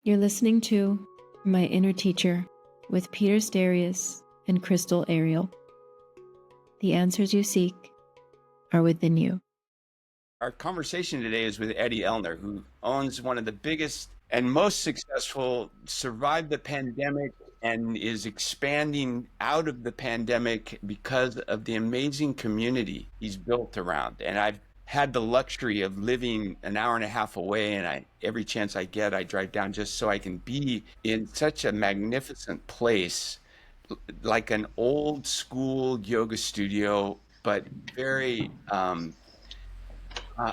You're listening to My Inner Teacher with Peter Sterios and Crystal Ariel. The answers you seek are within you. Our conversation today is with Eddie Elner, who owns one of the biggest and most successful, survived the pandemic, and is expanding out of the pandemic because of the amazing community he's built around. And I've had the luxury of living an hour and a half away, and every chance I get, I drive down just so I can be in such a magnificent place, like an old school yoga studio, but very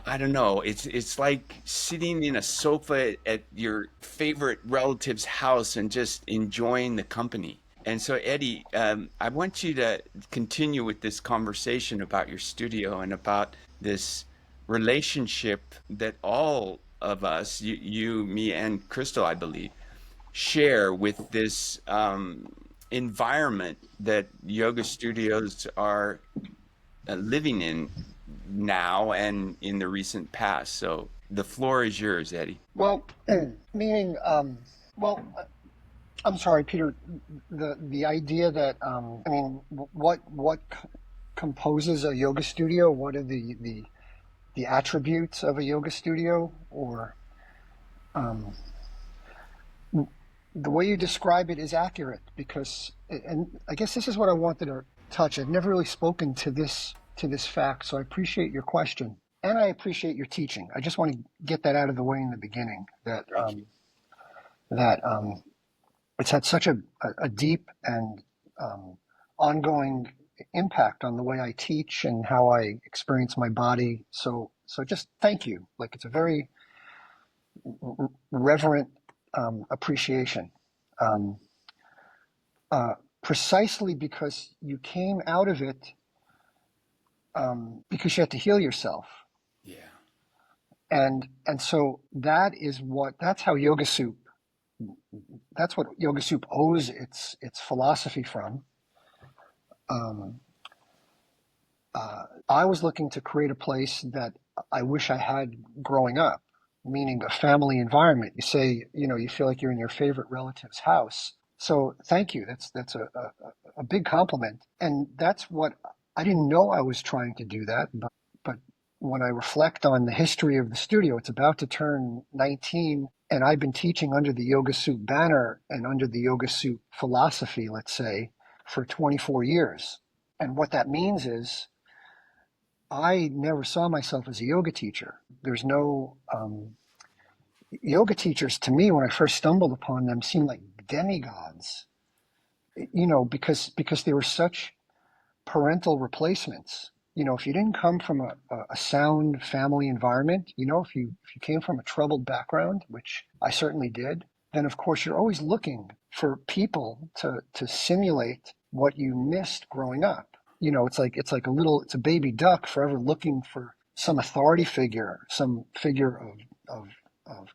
I don't know. It's like sitting in a sofa at your favorite relative's house and just enjoying the company. And so, Eddie, I want you to continue with this conversation about your studio and about this relationship that all of us, me, and Crystal, I believe, share with this environment that yoga studios are living in now and in the recent past. So the floor is yours, Eddie. Well, meaning, well, I'm sorry, Peter. The idea that what composes a yoga studio? What are the attributes of a yoga studio? Or um, the way you describe it is accurate because, and I guess this is what I wanted to touch. I've never really spoken to this fact, so I appreciate your question and I appreciate your teaching. I just want to get that out of the way in the beginning. Thank you. That It's had such a deep and ongoing impact on the way I teach and how I experience my body. So just thank you. Like it's a very reverent appreciation. Um, Precisely because you came out of it because you had to heal yourself. Yeah. And so that's how Yoga Soup, that's what Yoga Soup owes its philosophy from. Um, I was looking to create a place that I wish I had growing up, meaning a family environment. You say, you feel like you're in your favorite relative's house. So thank you. That's a big compliment. And that's what I didn't know I was trying to do that. But when I reflect on the history of the studio, it's about to turn 19. And I've been teaching under the Yoga Soup banner and under the Yoga Soup philosophy, let's say, for 24 years. And what that means is I never saw myself as a yoga teacher. There's no yoga teachers to me when I first stumbled upon them seemed like demigods, because they were such parental replacements. If you didn't come from a sound family environment, if you came from a troubled background, which I certainly did, then of course you're always looking for people to simulate what you missed growing up. It's a baby duck forever looking for some authority figure, some figure of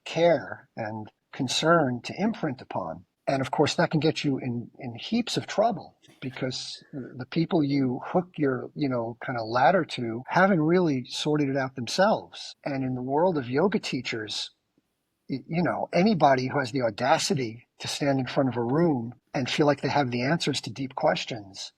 care and concern to imprint upon. And of course, that can get you in heaps of trouble because the people you hook your, kind of ladder to haven't really sorted it out themselves. And in the world of yoga teachers, anybody who has the audacity to stand in front of a room and feel like they have the answers to deep questions,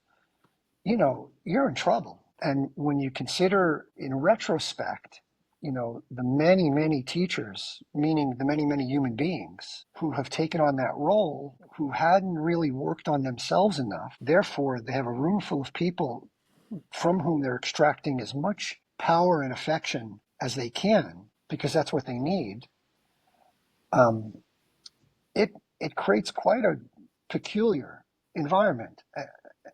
you're in trouble. And when you consider in retrospect, the many, many teachers, meaning the many, many human beings who have taken on that role, who hadn't really worked on themselves enough, therefore they have a room full of people from whom they're extracting as much power and affection as they can, because that's what they need. Um, it creates quite a peculiar environment.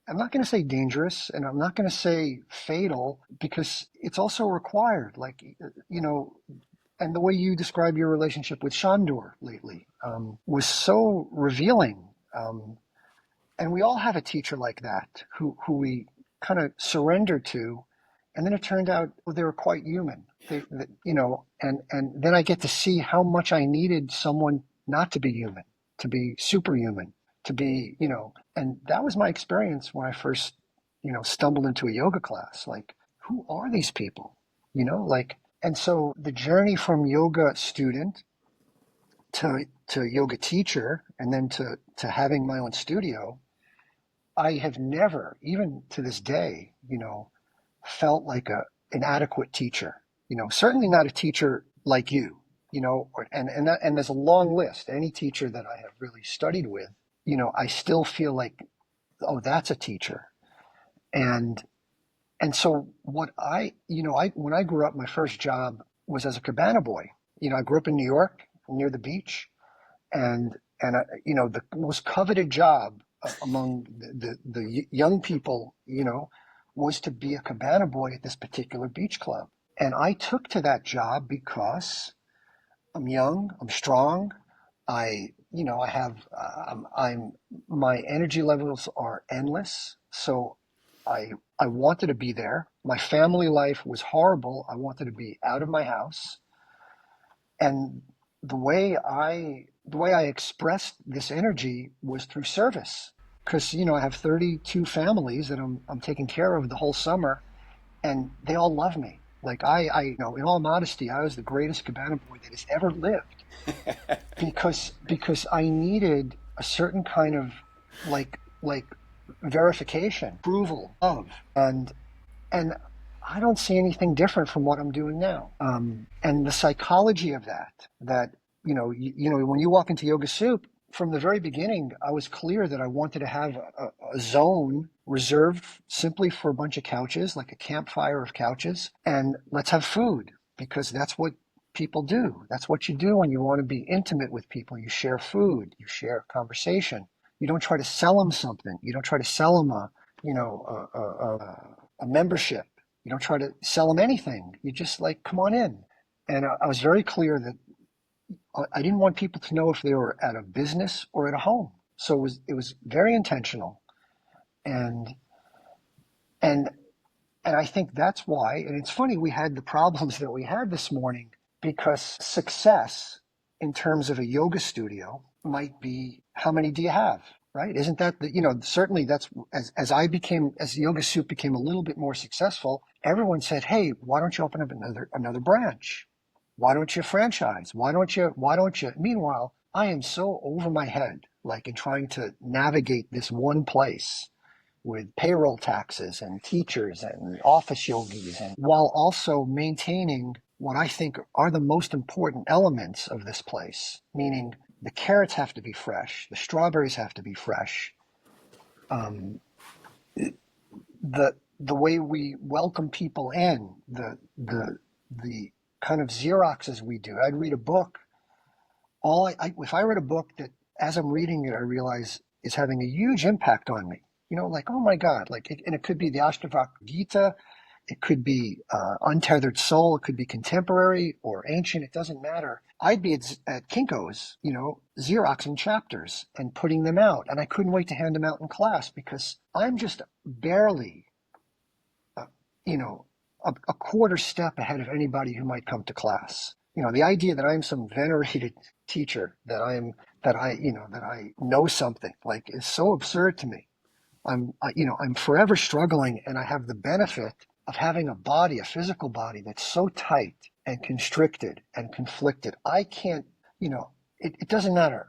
I'm not going to say dangerous and I'm not going to say fatal because it's also required. And the way you describe your relationship with Shandor lately was so revealing. And we all have a teacher like that who we kind of surrendered to. And then it turned out they were quite human. And then I get to see how much I needed someone not to be human, to be superhuman, to be, and that was my experience when I first, stumbled into a yoga class. Like, who are these people? And so the journey from yoga student to yoga teacher and then to having my own studio, I have never, even to this day, felt like an adequate teacher. Certainly not a teacher like you. And there's a long list. Any teacher that I have really studied with, I still feel like, oh, that's a teacher. And so what when I grew up, my first job was as a cabana boy. I grew up in New York near the beach, and the most coveted job among the young people, was to be a cabana boy at this particular beach club. And I took to that job because I'm young, I'm strong, I have, my energy levels are endless. So I wanted to be there. My family life was horrible. I wanted to be out of my house. And the way I expressed this energy was through service. Because, I have 32 families that I'm taking care of the whole summer, and they all love me. Like in all modesty, I was the greatest cabana boy that has ever lived because I needed a certain kind of like verification, approval of, and I don't see anything different from what I'm doing now. And the psychology of that when you walk into Yoga Soup, from the very beginning, I was clear that I wanted to have a zone reserved simply for a bunch of couches, like a campfire of couches, and let's have food, because that's what people do. That's what you do when you want to be intimate with people. You share food, you share conversation. You don't try to sell them something. You don't try to sell them a membership. You don't try to sell them anything. You just like, come on in. And I was very clear that I didn't want people to know if they were at a business or at a home. So it was very intentional. And and and I think that's why, and it's funny we had the problems that we had this morning, because success in terms of a yoga studio might be, how many do you have? Right? Isn't that certainly that's as Yoga Soup became a little bit more successful, everyone said, hey, why don't you open up another branch? Why don't you franchise? Why don't you? Meanwhile, I am so over my head, like in trying to navigate this one place with payroll taxes and teachers and office yogis, and while also maintaining what I think are the most important elements of this place, meaning the carrots have to be fresh, the strawberries have to be fresh, the way we welcome people in, the kind of Xeroxes we do. I'd read a book. If I read a book that, as I'm reading it, I realize is having a huge impact on me. Like, oh my God, and it could be the Ashtavakra Gita, it could be Untethered Soul, it could be contemporary or ancient, it doesn't matter. I'd be at Kinko's, Xeroxing chapters and putting them out, and I couldn't wait to hand them out in class because I'm just barely, a quarter step ahead of anybody who might come to class. The idea that I'm some venerated teacher, that I know something, like, is so absurd to me. I'm forever struggling, and I have the benefit of having a physical body that's so tight and constricted and conflicted. I can't, it doesn't matter.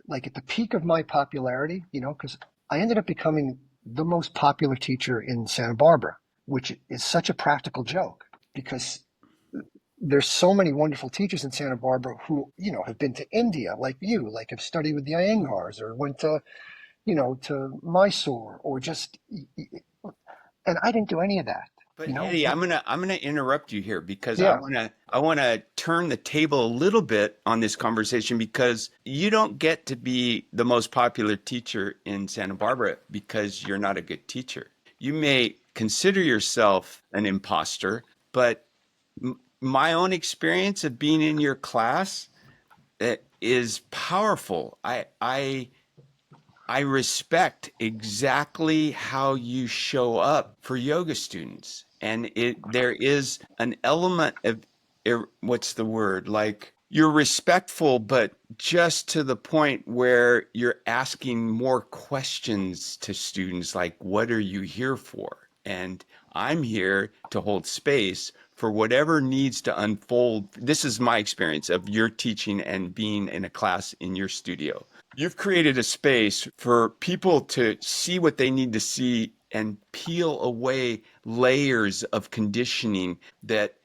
Like at the peak of my popularity, because I ended up becoming the most popular teacher in Santa Barbara, which is such a practical joke because there's so many wonderful teachers in Santa Barbara who, have been to India, like you, like have studied with the Iyengars or went to, to Mysore or just, and I didn't do any of that. But Eddie, I'm gonna interrupt you here because Yeah. I wanna turn the table a little bit on this conversation, because you don't get to be the most popular teacher in Santa Barbara because you're not a good teacher. You may consider yourself an imposter, but my own experience of being in your class is powerful. I respect exactly how you show up for yoga students. And there is an element of, what's the word? Like, you're respectful, but just to the point where you're asking more questions to students, like, what are you here for? And I'm here to hold space for whatever needs to unfold. This is my experience of your teaching and being in a class in your studio. You've created a space for people to see what they need to see and peel away layers of conditioning that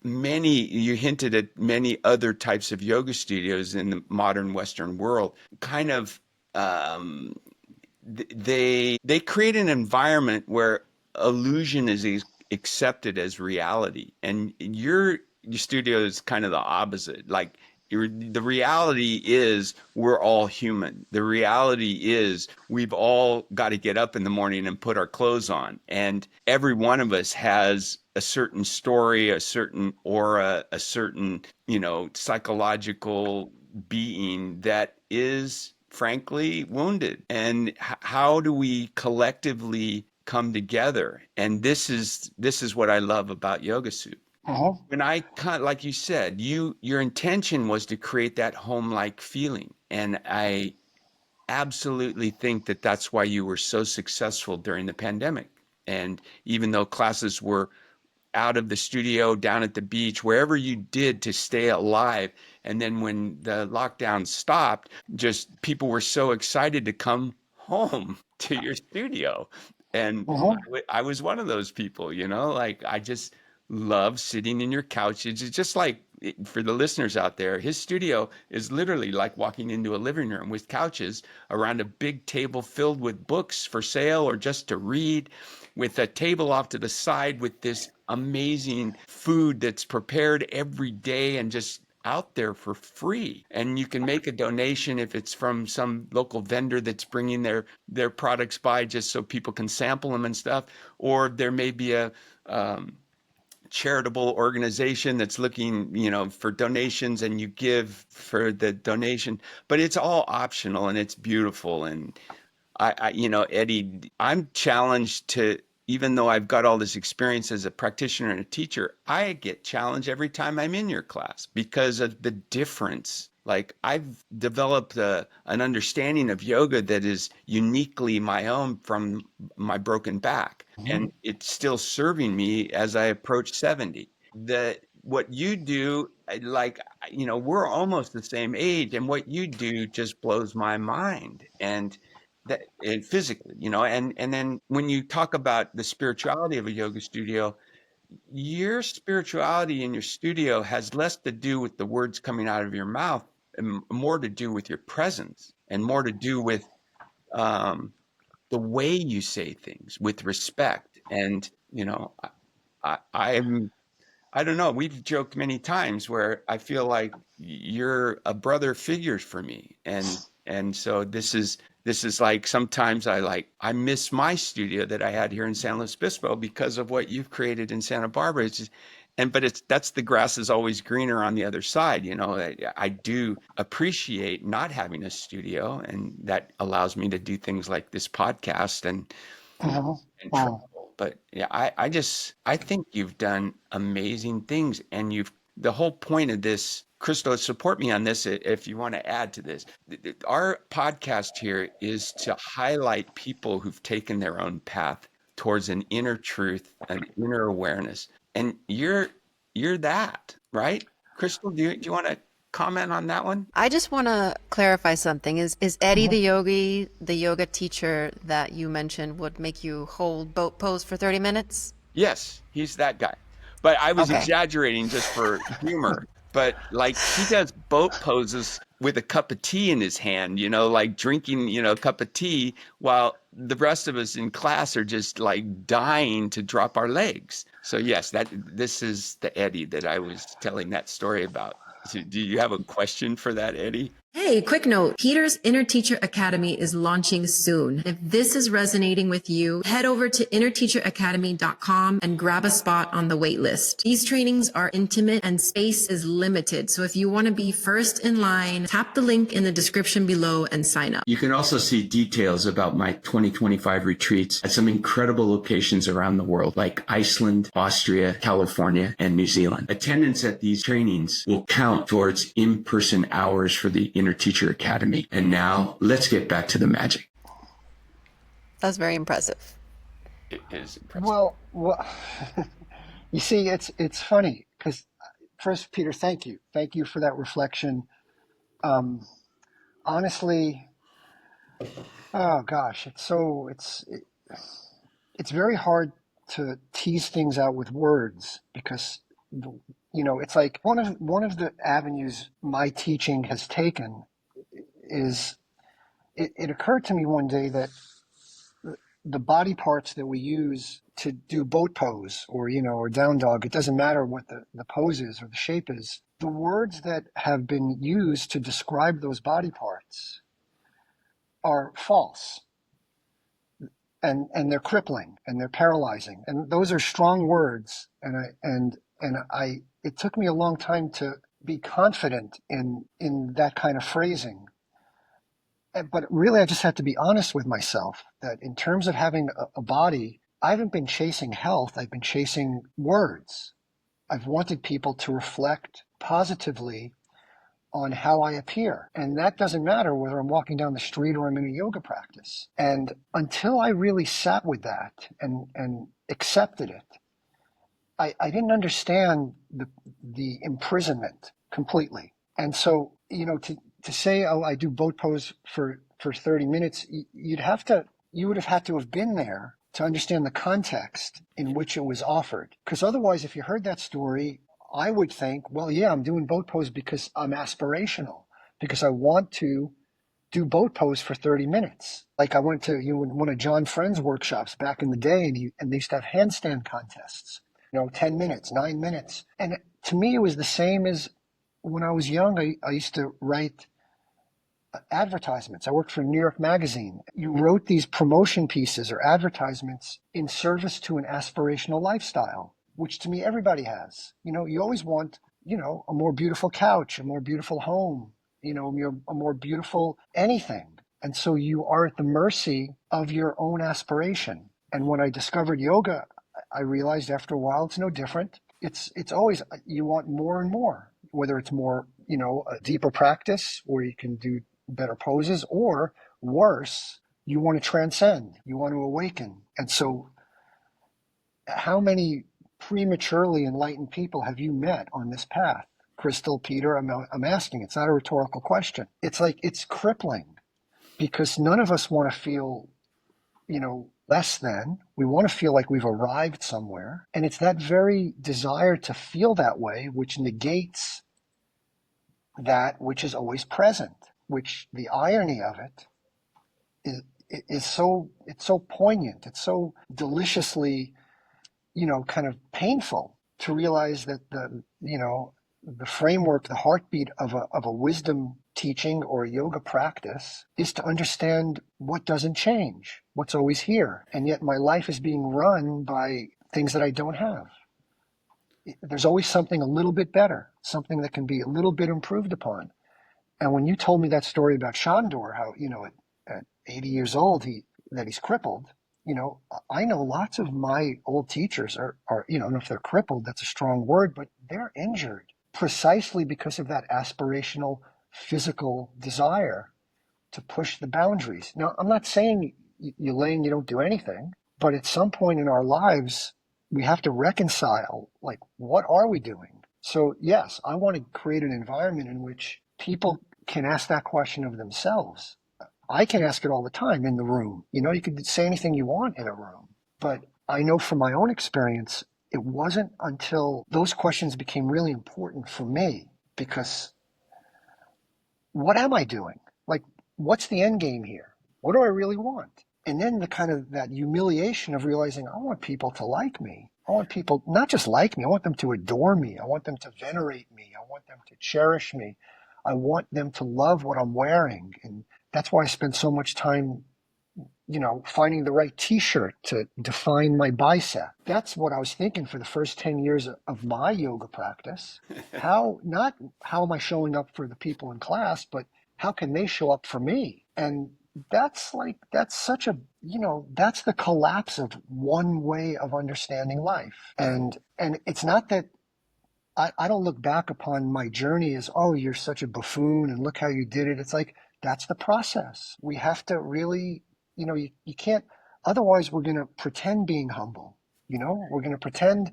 you hinted at many other types of yoga studios in the modern Western world, kind of they create an environment where illusion is accepted as reality, and your studio is kind of the opposite. Like the reality is we're all human. The reality is we've all got to get up in the morning and put our clothes on, and every one of us has a certain story, a certain aura, a certain, psychological being that is frankly wounded. And how do we collectively come together? And this is what I love about Yoga Soup. When I like you said, your intention was to create that home-like feeling, and I absolutely think that that's why you were so successful during the pandemic. And even though classes were out of the studio, down at the beach, wherever you did to stay alive. And then when the lockdown stopped, just people were so excited to come home to your studio. And I was one of those people, like I just love sitting in your couch. It's just like, for the listeners out there, his studio is literally like walking into a living room with couches around a big table filled with books for sale or just to read, with a table off to the side with this amazing food that's prepared every day and just out there for free. And you can make a donation if it's from some local vendor that's bringing their products by just so people can sample them and stuff. Or there may be a charitable organization that's looking, for donations, and you give for the donation. But it's all optional and it's beautiful. And Eddie, I'm challenged to, even though I've got all this experience as a practitioner and a teacher, I get challenged every time I'm in your class because of the difference. Like I've developed an understanding of yoga that is uniquely my own from my broken back. And it's still serving me as I approach 70. What you do, we're almost the same age, and what you do just blows my mind. And physically, and then when you talk about the spirituality of a yoga studio, your spirituality in your studio has less to do with the words coming out of your mouth and more to do with your presence and more to do with the way you say things with respect. And I don't know, we've joked many times where I feel like you're a brother figure for me, and so this is like, sometimes I miss my studio that I had here in San Luis Obispo because of what you've created in Santa Barbara. That's the grass is always greener on the other side. I do appreciate not having a studio, and that allows me to do things like this podcast and travel. But yeah, I think you've done amazing things, and the whole point of this, Crystal, support me on this if you want to add to this. Our podcast here is to highlight people who've taken their own path towards an inner truth, an inner awareness. And you're that, right? Crystal, do you want to comment on that one? I just want to clarify something. Is Eddie the yoga teacher that you mentioned would make you hold boat pose for 30 minutes? Yes, he's that guy. But I was exaggerating just for humor. But like, he does boat poses with a cup of tea in his hand, like drinking, a cup of tea, while the rest of us in class are just like dying to drop our legs. So yes, this is the Eddie that I was telling that story about. So do you have a question for that, Eddie? Hey, quick note. Peter's Inner Teacher Academy is launching soon. If this is resonating with you, head over to innerteacheracademy.com and grab a spot on the wait list. These trainings are intimate and space is limited. So if you want to be first in line, tap the link in the description below and sign up. You can also see details about my 2025 retreats at some incredible locations around the world, like Iceland, Austria, California, and New Zealand. Attendance at these trainings will count towards in-person hours for the Inner Teacher Academy. And now let's get back to the magic. That's very impressive. It is impressive. Well, You see, it's funny because first, Peter, thank you for that reflection. Um, honestly, oh gosh, it's very hard to tease things out with words because it's like one of the avenues my teaching has taken is it occurred to me one day that the body parts that we use to do boat pose or down dog, it doesn't matter what the pose is or the shape is. The words that have been used to describe those body parts are false, and they're crippling and they're paralyzing. And those are strong words. And I it took me a long time to be confident in that kind of phrasing. But really, I just had to be honest with myself that in terms of having a body, I haven't been chasing health. I've been chasing words. I've wanted people to reflect positively on how I appear. And that doesn't matter whether I'm walking down the street or I'm in a yoga practice. And until I really sat with that and accepted it, I didn't understand the imprisonment completely. And so, to say, oh, I do boat pose for 30 minutes, you would have had to have been there to understand the context in which it was offered. Because otherwise, if you heard that story, I would think, well, yeah, I'm doing boat pose because I'm aspirational, because I want to do boat pose for 30 minutes. Like I went to one of John Friend's workshops back in the day, and they used to have handstand contests, 10 minutes, 9 minutes. And to me, it was the same as when I was young. I used to write advertisements. I worked for New York Magazine. You wrote these promotion pieces or advertisements in service to an aspirational lifestyle, which to me everybody has. You always want, a more beautiful couch, a more beautiful home, a more beautiful anything. And so you are at the mercy of your own aspiration. And when I discovered yoga, I realized after a while it's no different. It's always, you want more and more, whether it's more, a deeper practice where you can do better poses, or worse, you want to transcend, you want to awaken. And so how many prematurely enlightened people have you met on this path? Crystal, Peter, I'm asking. It's not a rhetorical question. It's like, it's crippling because none of us want to feel, less than. We want to feel like we've arrived somewhere. And it's that very desire to feel that way which negates that which is always present, which the irony of it is it's so poignant. It's so deliciously, kind of painful to realize that the framework, the heartbeat of a wisdom teaching or a yoga practice is to understand what doesn't change, what's always here. And yet my life is being run by things that I don't have. There's always something a little bit better, something that can be a little bit improved upon. And when you told me that story about Shandor, how, at 80 years old, that he's crippled, I know lots of my old teachers are, I don't know if they're crippled, that's a strong word, but they're injured precisely because of that aspirational physical desire to push the boundaries. Now, I'm not saying you lay and you don't do anything, but at some point in our lives, we have to reconcile, like, what are we doing? So yes, I want to create an environment in which people can ask that question of themselves. I can ask it all the time in the room. You can say anything you want in a room. But I know from my own experience, it wasn't until those questions became really important for me, because what am I doing? Like, what's the end game here? What do I really want? And then the kind of that humiliation of realizing I want people to like me. I want people not just like me, I want them to adore me. I want them to venerate me. I want them to cherish me. I want them to love what I'm wearing. And that's why I spend so much time, finding the right t-shirt to define my bicep. That's what I was thinking for the first 10 years of my yoga practice. Not how am I showing up for the people in class, but how can they show up for me? And that's such a, that's the collapse of one way of understanding life. And it's not that I don't look back upon my journey as, oh, you're such a buffoon and look how you did it. It's like, that's the process. We have to really, you can't, otherwise we're going to pretend being humble. We're going to pretend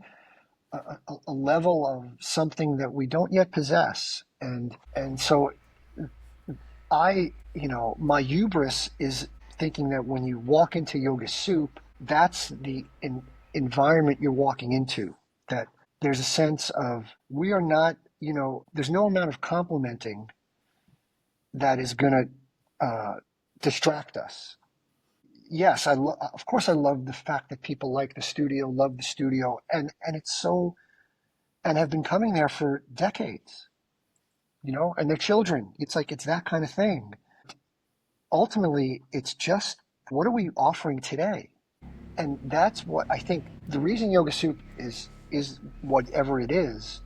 a level of something that we don't yet possess. And so my hubris is thinking that when you walk into Yoga Soup, that's the environment you're walking into. That there's a sense of we are not, there's no amount of complimenting that is going to distract us. Yes, of course I love the fact that people like the studio, love the studio, and it's so, and have been coming there for decades, and their children. It's like it's that kind of thing. Ultimately, it's just what are we offering today? And that's what I think the reason Yoga Soup is whatever it is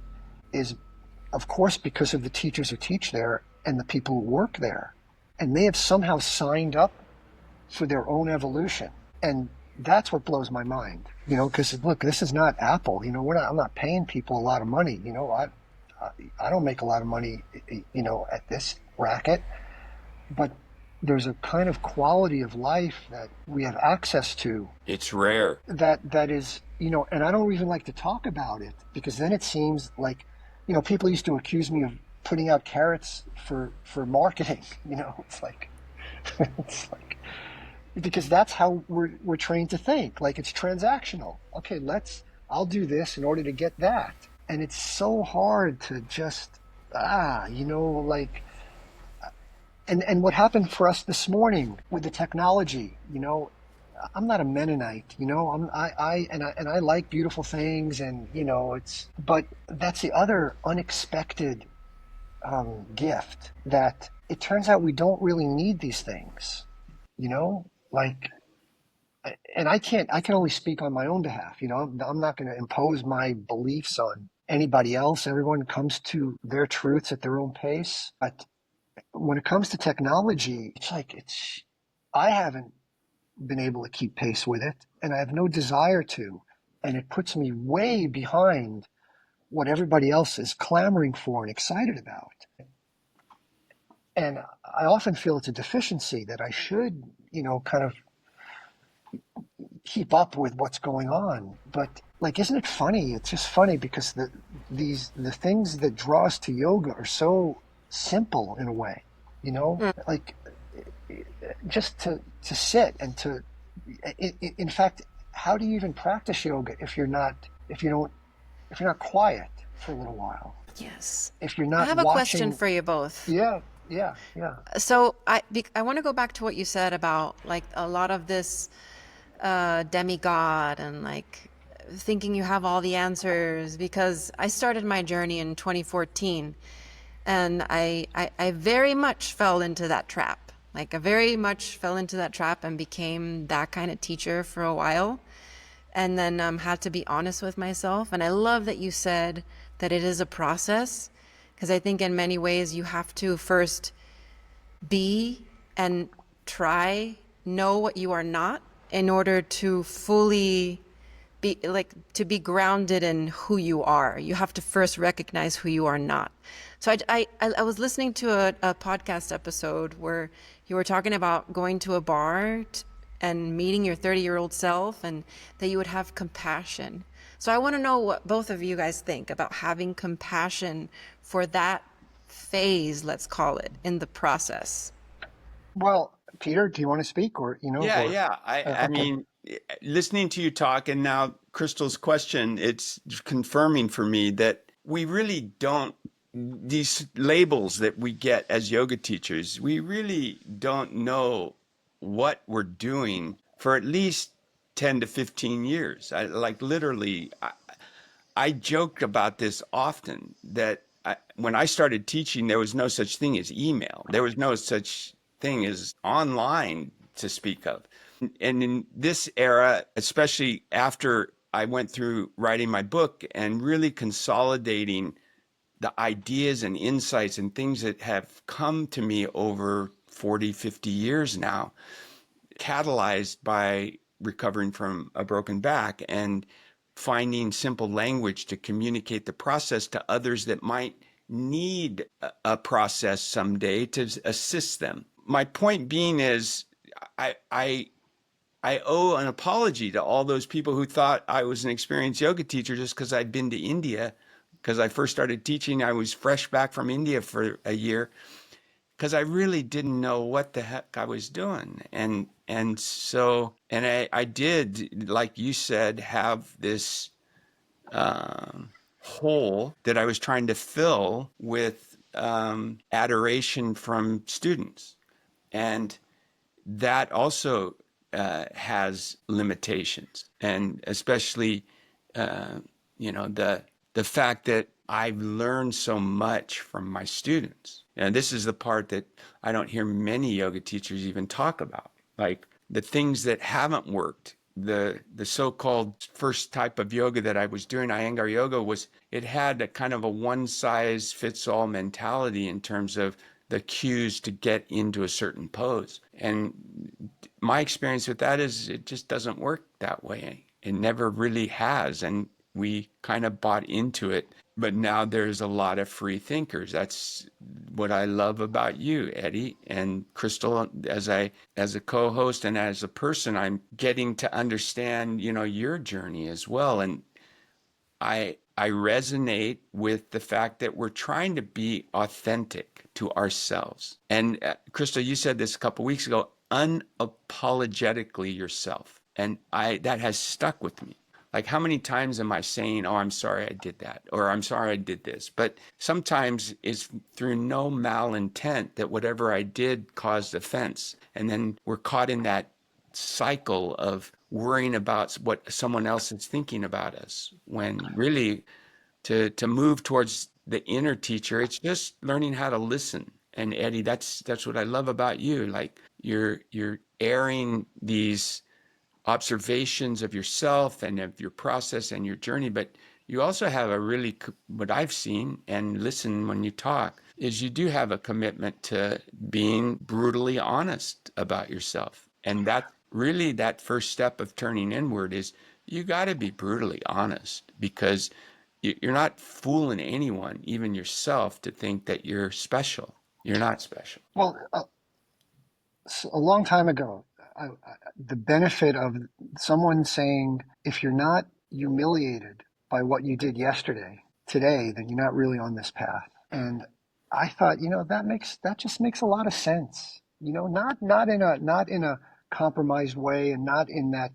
of course because of the teachers who teach there and the people who work there. And they have somehow signed up for their own evolution. And that's what blows my mind, because look, this is not Apple. I'm not paying people a lot of money. I don't make a lot of money, at this racket, but there's a kind of quality of life that we have access to. It's rare. That is, and I don't even like to talk about it because then it seems like, people used to accuse me of putting out carrots for marketing. It's like, because that's how we're trained to think. Like it's transactional. Okay, I'll do this in order to get that. And it's so hard to just, like, and what happened for us this morning with the technology, I'm not a Mennonite, I like beautiful things and, but that's the other unexpected gift that it turns out we don't really need these things, like, and I can only speak on my own behalf, I'm not going to impose my beliefs on anybody else. Everyone comes to their truths at their own pace. But when it comes to technology, I haven't been able to keep pace with it, and I have no desire to. And it puts me way behind what everybody else is clamoring for and excited about. And I often feel it's a deficiency that I should, kind of keep up with what's going on. But like, isn't it funny? It's just funny because the things that draw us to yoga are so simple in a way, like just to sit and to, in fact, how do you even practice yoga if you're not quiet for a little while? Yes. If you're not I have a watching, question for you both. yeah. So I want to go back to what you said about like a lot of this demigod and like thinking you have all the answers, because I started my journey in 2014 and I very much fell into that trap. Like I very much fell into that trap and became that kind of teacher for a while, and then had to be honest with myself. And I love that you said that it is a process, because I think in many ways you have to first be and know what you are not in order to fully be grounded in who you are. You have to first recognize who you are not. So I was listening to a podcast episode where you were talking about going to a bar and meeting your 30-year-old self, and that you would have compassion. So I want to know what both of you guys think about having compassion for that phase, let's call it, in the process. Well, Peter, do you want to speak or? Yeah. I Okay. mean, listening to you talk and now Crystal's question, it's confirming for me that we really don't, these labels that we get as yoga teachers, we really don't know what we're doing for at least 10 to 15 years. I joke about this often that when I started teaching, there was no such thing as email. There was no such thing as online to speak of. And in this era, especially after I went through writing my book and really consolidating the ideas and insights and things that have come to me over 40, 50 years now, catalyzed by recovering from a broken back and finding simple language to communicate the process to others that might need a process someday to assist them. My point being is, I I owe an apology to all those people who thought I was an experienced yoga teacher just because I'd been to India. Because I first started teaching, I was fresh back from India for a year because I really didn't know what the heck I was doing. And I did, like you said, have this hole that I was trying to fill with adoration from students. And that also has limitations, and especially the fact that I've learned so much from my students. And this is the part that I don't hear many yoga teachers even talk about, like the things that haven't worked. The so-called first type of yoga that I was doing, Iyengar yoga, it had a kind of a one-size-fits-all mentality in terms of the cues to get into a certain pose. And my experience with that is it just doesn't work that way. It never really has. And we kind of bought into it. But now there's a lot of free thinkers. That's what I love about you, Eddie and Crystal. As a co-host and as a person, I'm getting to understand, your journey as well. And I resonate with the fact that we're trying to be authentic to ourselves. And Crystal, you said this a couple weeks ago, unapologetically yourself. And that has stuck with me. Like, how many times am I saying, oh, I'm sorry I did that, or I'm sorry I did this? But sometimes it's through no malintent that whatever I did caused offense. And then we're caught in that cycle of worrying about what someone else is thinking about us, when really to move towards the inner teacher, it's just learning how to listen. And Eddie, that's what I love about you. Like, you're airing these observations of yourself and of your process and your journey, but you also have what I've seen and listen when you talk, is you do have a commitment to being brutally honest about yourself. And that really, that first step of turning inward is you got to be brutally honest, because you're not fooling anyone, even yourself, to think that you're special. You're not special. Well, a long time ago, the benefit of someone saying, if you're not humiliated by what you did yesterday, today, then you're not really on this path. And I thought, that just makes a lot of sense. Not in a compromised way, and not in that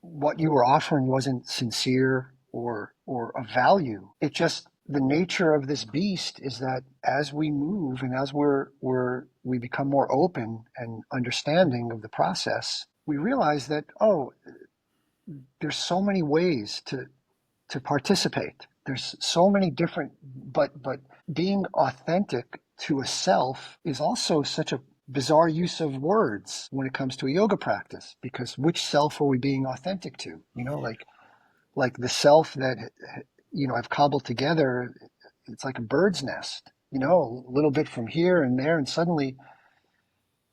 what you were offering wasn't sincere or of value. It just, the nature of this beast is that as we move and as we become more open and understanding of the process, we realize that, there's so many ways to participate. There's so many different, but being authentic to a self is also such a bizarre use of words when it comes to a yoga practice, because which self are we being authentic to? Like the self that I've cobbled together, it's like a bird's nest, a little bit from here and there, and suddenly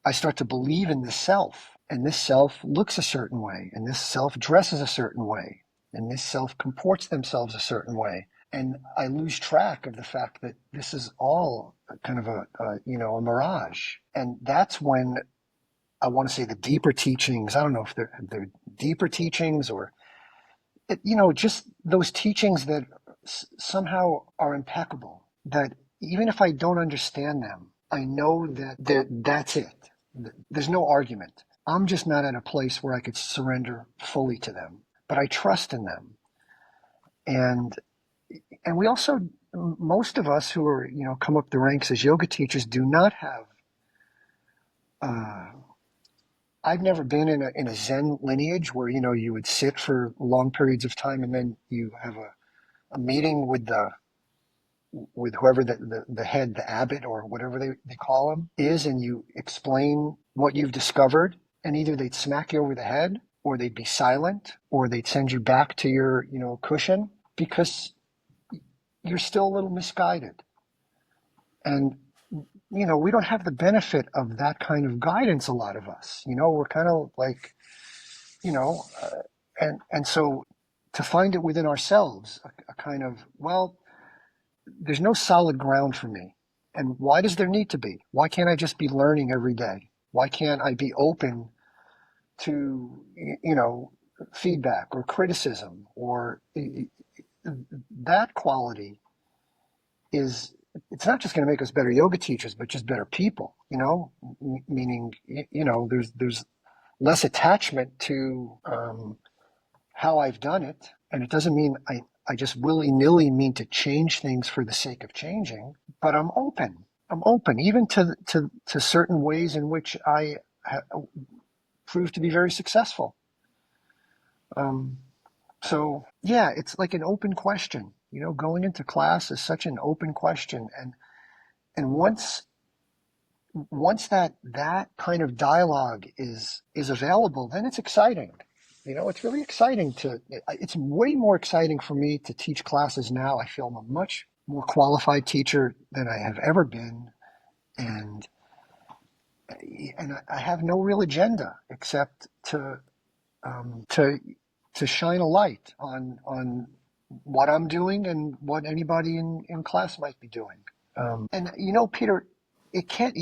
I start to believe in this self, and this self looks a certain way, and this self dresses a certain way, and this self comports themselves a certain way. And I lose track of the fact that this is all kind of a mirage. And that's when I want to say the deeper teachings, I don't know if they're deeper teachings or, just those teachings that somehow are impeccable, that even if I don't understand them, I know that that's it. There's no argument. I'm just not at a place where I could surrender fully to them, but I trust in them. And we also, most of us who are, come up the ranks as yoga teachers do not have, I've never been in a Zen lineage where, you would sit for long periods of time and then you have a meeting with whoever the head, the abbot or whatever they call him is, and you explain what you've discovered, and either they'd smack you over the head or they'd be silent or they'd send you back to your, cushion because you're still a little misguided. And, we don't have the benefit of that kind of guidance, a lot of us. We're kind of like, and so to find it within ourselves, a kind of, there's no solid ground for me. And why does there need to be? Why can't I just be learning every day? Why can't I be open to, feedback or criticism? Or that quality is, it's not just going to make us better yoga teachers, but just better people, meaning, there's less attachment to how I've done it. And it doesn't mean I just willy-nilly mean to change things for the sake of changing, but I'm open. I'm open even to certain ways in which I proved to be very successful. So yeah, it's like an open question. Going into class is such an open question, and once that kind of dialogue is available, then it's exciting. It's really exciting it's way more exciting for me to teach classes now. I feel I'm a much more qualified teacher than I have ever been. And I have no real agenda except to shine a light on what I'm doing and what anybody in class might be doing. And Peter, it can't.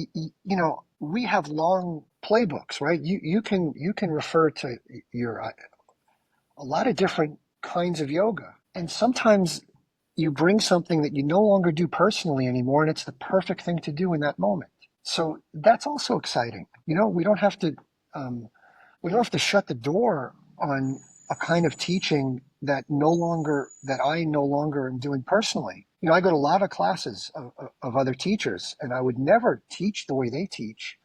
We have long playbooks, right? You can refer to a lot of different kinds of yoga, and sometimes you bring something that you no longer do personally anymore, and it's the perfect thing to do in that moment. So that's also exciting. We don't have to shut the door on a kind of teaching that I no longer am doing personally. I go to a lot of classes of other teachers, and I would never teach the way they teach,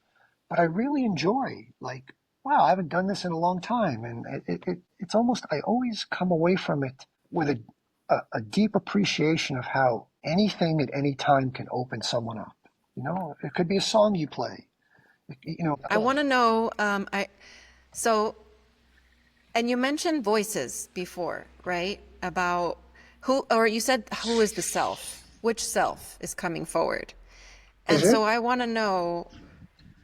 but I really enjoy, like, wow, I haven't done this in a long time. And it's almost, I always come away from it with a deep appreciation of how anything at any time can open someone up. It could be a song you play. I want to know, and you mentioned voices before, right? About you said, who is the self? Which self is coming forward? And so I want to know,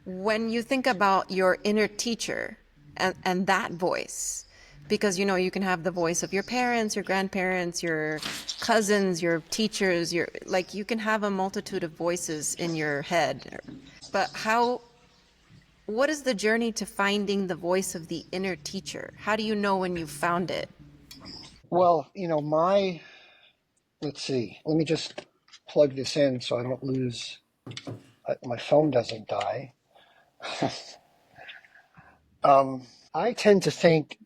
when you think about your inner teacher and that voice, because you can have the voice of your parents, your grandparents, your cousins, your teachers, you can have a multitude of voices in your head. But what is the journey to finding the voice of the inner teacher? How do you know when you've found it? Well, let's see, let me just plug this in so I don't lose, my phone doesn't die. I tend to think,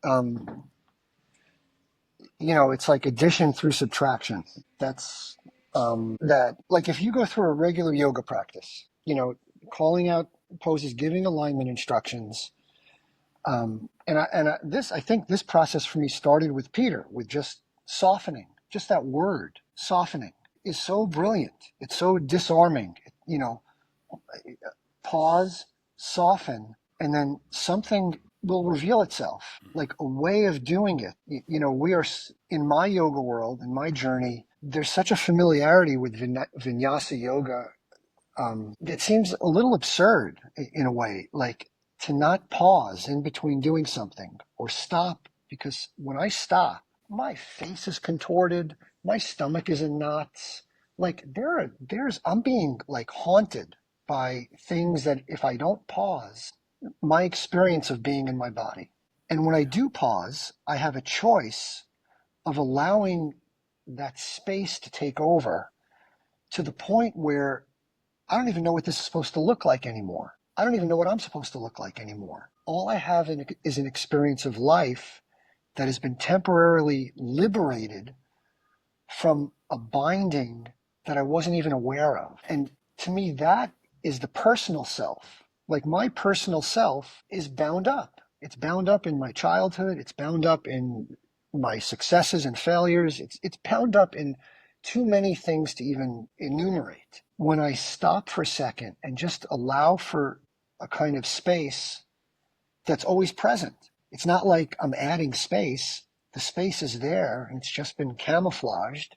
it's like addition through subtraction. That's that. Like if you go through a regular yoga practice, calling out poses, giving alignment instructions, I think this process for me started with Peter, with just softening. Just that word, softening, is so brilliant. It's so disarming. Pause, soften, and then something will reveal itself, like a way of doing it. We are, in my yoga world, in my journey, there's such a familiarity with vinyasa yoga that seems a little absurd in a way, like to not pause in between doing something or stop, because when I stop, my face is contorted, my stomach is in knots. Like I'm being like haunted by things that if I don't pause, my experience of being in my body. And when I do pause, I have a choice of allowing that space to take over to the point where I don't even know what this is supposed to look like anymore. I don't even know what I'm supposed to look like anymore. All I have is an experience of life that has been temporarily liberated from a binding that I wasn't even aware of. And to me, that is the personal self. Like my personal self is bound up. It's bound up in my childhood. It's bound up in my successes and failures. It's bound up in too many things to even enumerate. When I stop for a second and just allow for a kind of space that's always present. It's not like I'm adding space. The space is there and it's just been camouflaged.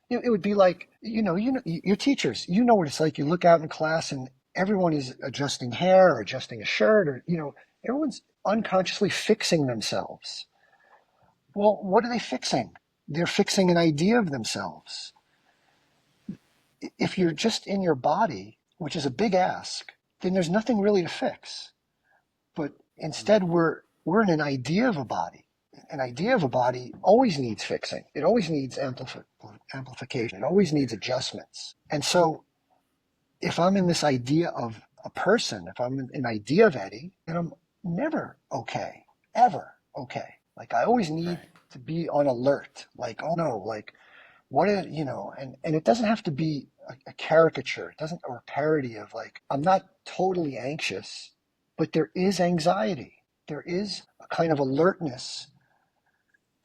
It would be like, your teachers, what it's like. You look out in class and everyone is adjusting hair or adjusting a shirt, or, everyone's unconsciously fixing themselves. Well, what are they fixing? They're fixing an idea of themselves. If you're just in your body, which is a big ask, then there's nothing really to fix. But instead we're in an idea of a body. An idea of a body always needs fixing. It always needs amplification. It always needs adjustments. And so if I'm in this idea of a person, if I'm in an idea of Eddie, then I'm never okay, ever okay. Like I always need to be on alert. Like, oh no, like and it doesn't have to be a caricature. It doesn't, or a parody of like, I'm not totally anxious, but there is anxiety. There is a kind of alertness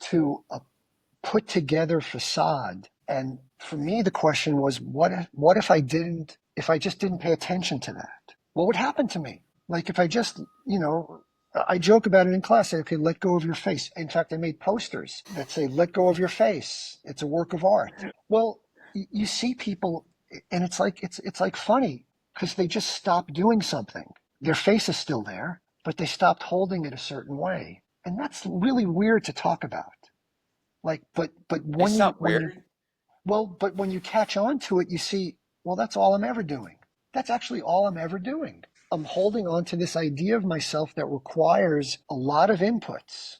to a put together facade. And for me, the question was, what if I just didn't pay attention to that? What would happen to me? Like if I just, I joke about it in class. Say, okay, let go of your face. In fact, I made posters that say, let go of your face. It's a work of art. Well, you see people, and it's like funny because they just stop doing something. Their face is still there, but they stopped holding it a certain way. And that's really weird to talk about. Like, but when It's not weird. but when you catch on to it, you see, well, that's all I'm ever doing. That's actually all I'm ever doing. I'm holding on to this idea of myself that requires a lot of inputs.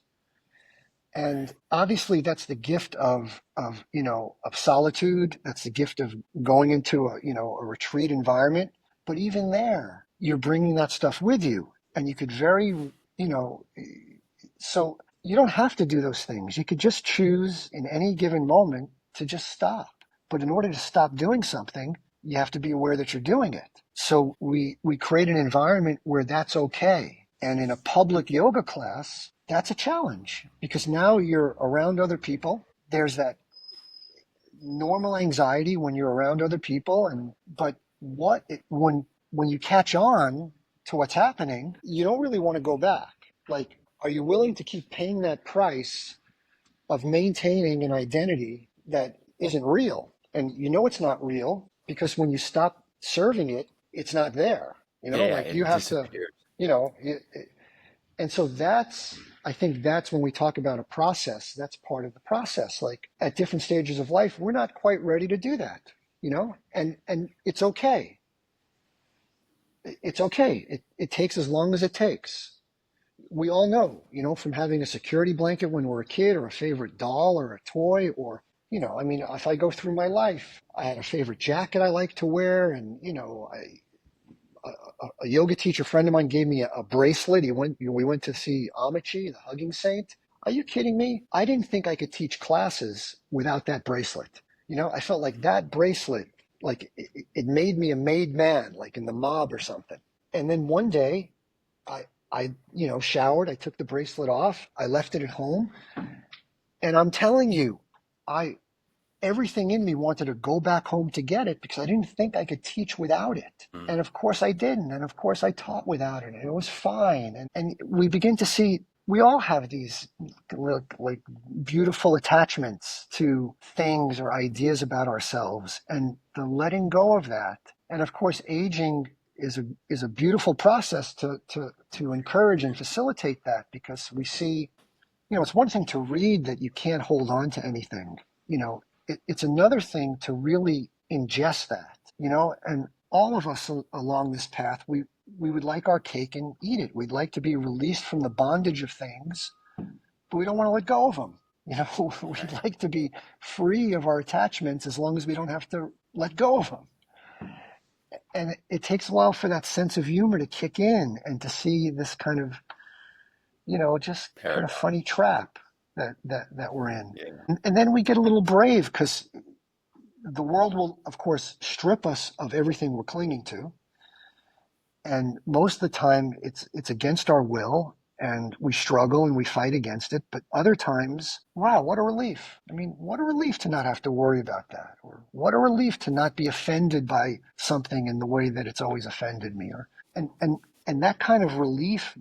And obviously that's the gift of solitude. That's the gift of going into a retreat environment. But even there, you're bringing that stuff with you, and you could so you don't have to do those things. You could just choose in any given moment to just stop. But in order to stop doing something, you have to be aware that you're doing it. So we create an environment where that's okay. And in a public yoga class, that's a challenge because now you're around other people. There's that normal anxiety when you're around other people. But when you catch on to what's happening, you don't really want to go back. Like, are you willing to keep paying that price of maintaining an identity that isn't real? And it's not real because when you stop serving it, it's not there. You have disappears. and so I think that's when we talk about a process, that's part of the process. Like at different stages of life, we're not quite ready to do that, and it's okay. It's okay. It takes as long as it takes. We all know, from having a security blanket when we're a kid or a favorite doll or a toy or, if I go through my life, I had a favorite jacket I like to wear. And, a yoga teacher friend of mine gave me a bracelet. We went to see Amici, the hugging saint. Are you kidding me? I didn't think I could teach classes without that bracelet. I felt like that bracelet, like it made me a made man, like in the mob or something. And then one day I showered, I took the bracelet off, I left it at home. And I'm telling you, everything in me wanted to go back home to get it because I didn't think I could teach without it. And of course I didn't. And of course I taught without it. And it was fine. And we begin to see, we all have these like beautiful attachments to things or ideas about ourselves, and the letting go of that. And of course, aging is a beautiful process to encourage and facilitate that, because we see, it's one thing to read that you can't hold on to anything. It's another thing to really ingest that, and all of us along this path, we would like our cake and eat it. We'd like to be released from the bondage of things, but we don't want to let go of them. We'd like to be free of our attachments as long as we don't have to let go of them. And it takes a while for that sense of humor to kick in and to see this kind of, just kind of funny trap that we're in. Yeah. And then we get a little brave because the world will, of course, strip us of everything we're clinging to. And most of the time it's against our will, and we struggle and we fight against it. But other times, wow, what a relief. I mean, what a relief to not have to worry about that. Or what a relief to not be offended by something in the way that it's always offended me. And that kind of relief,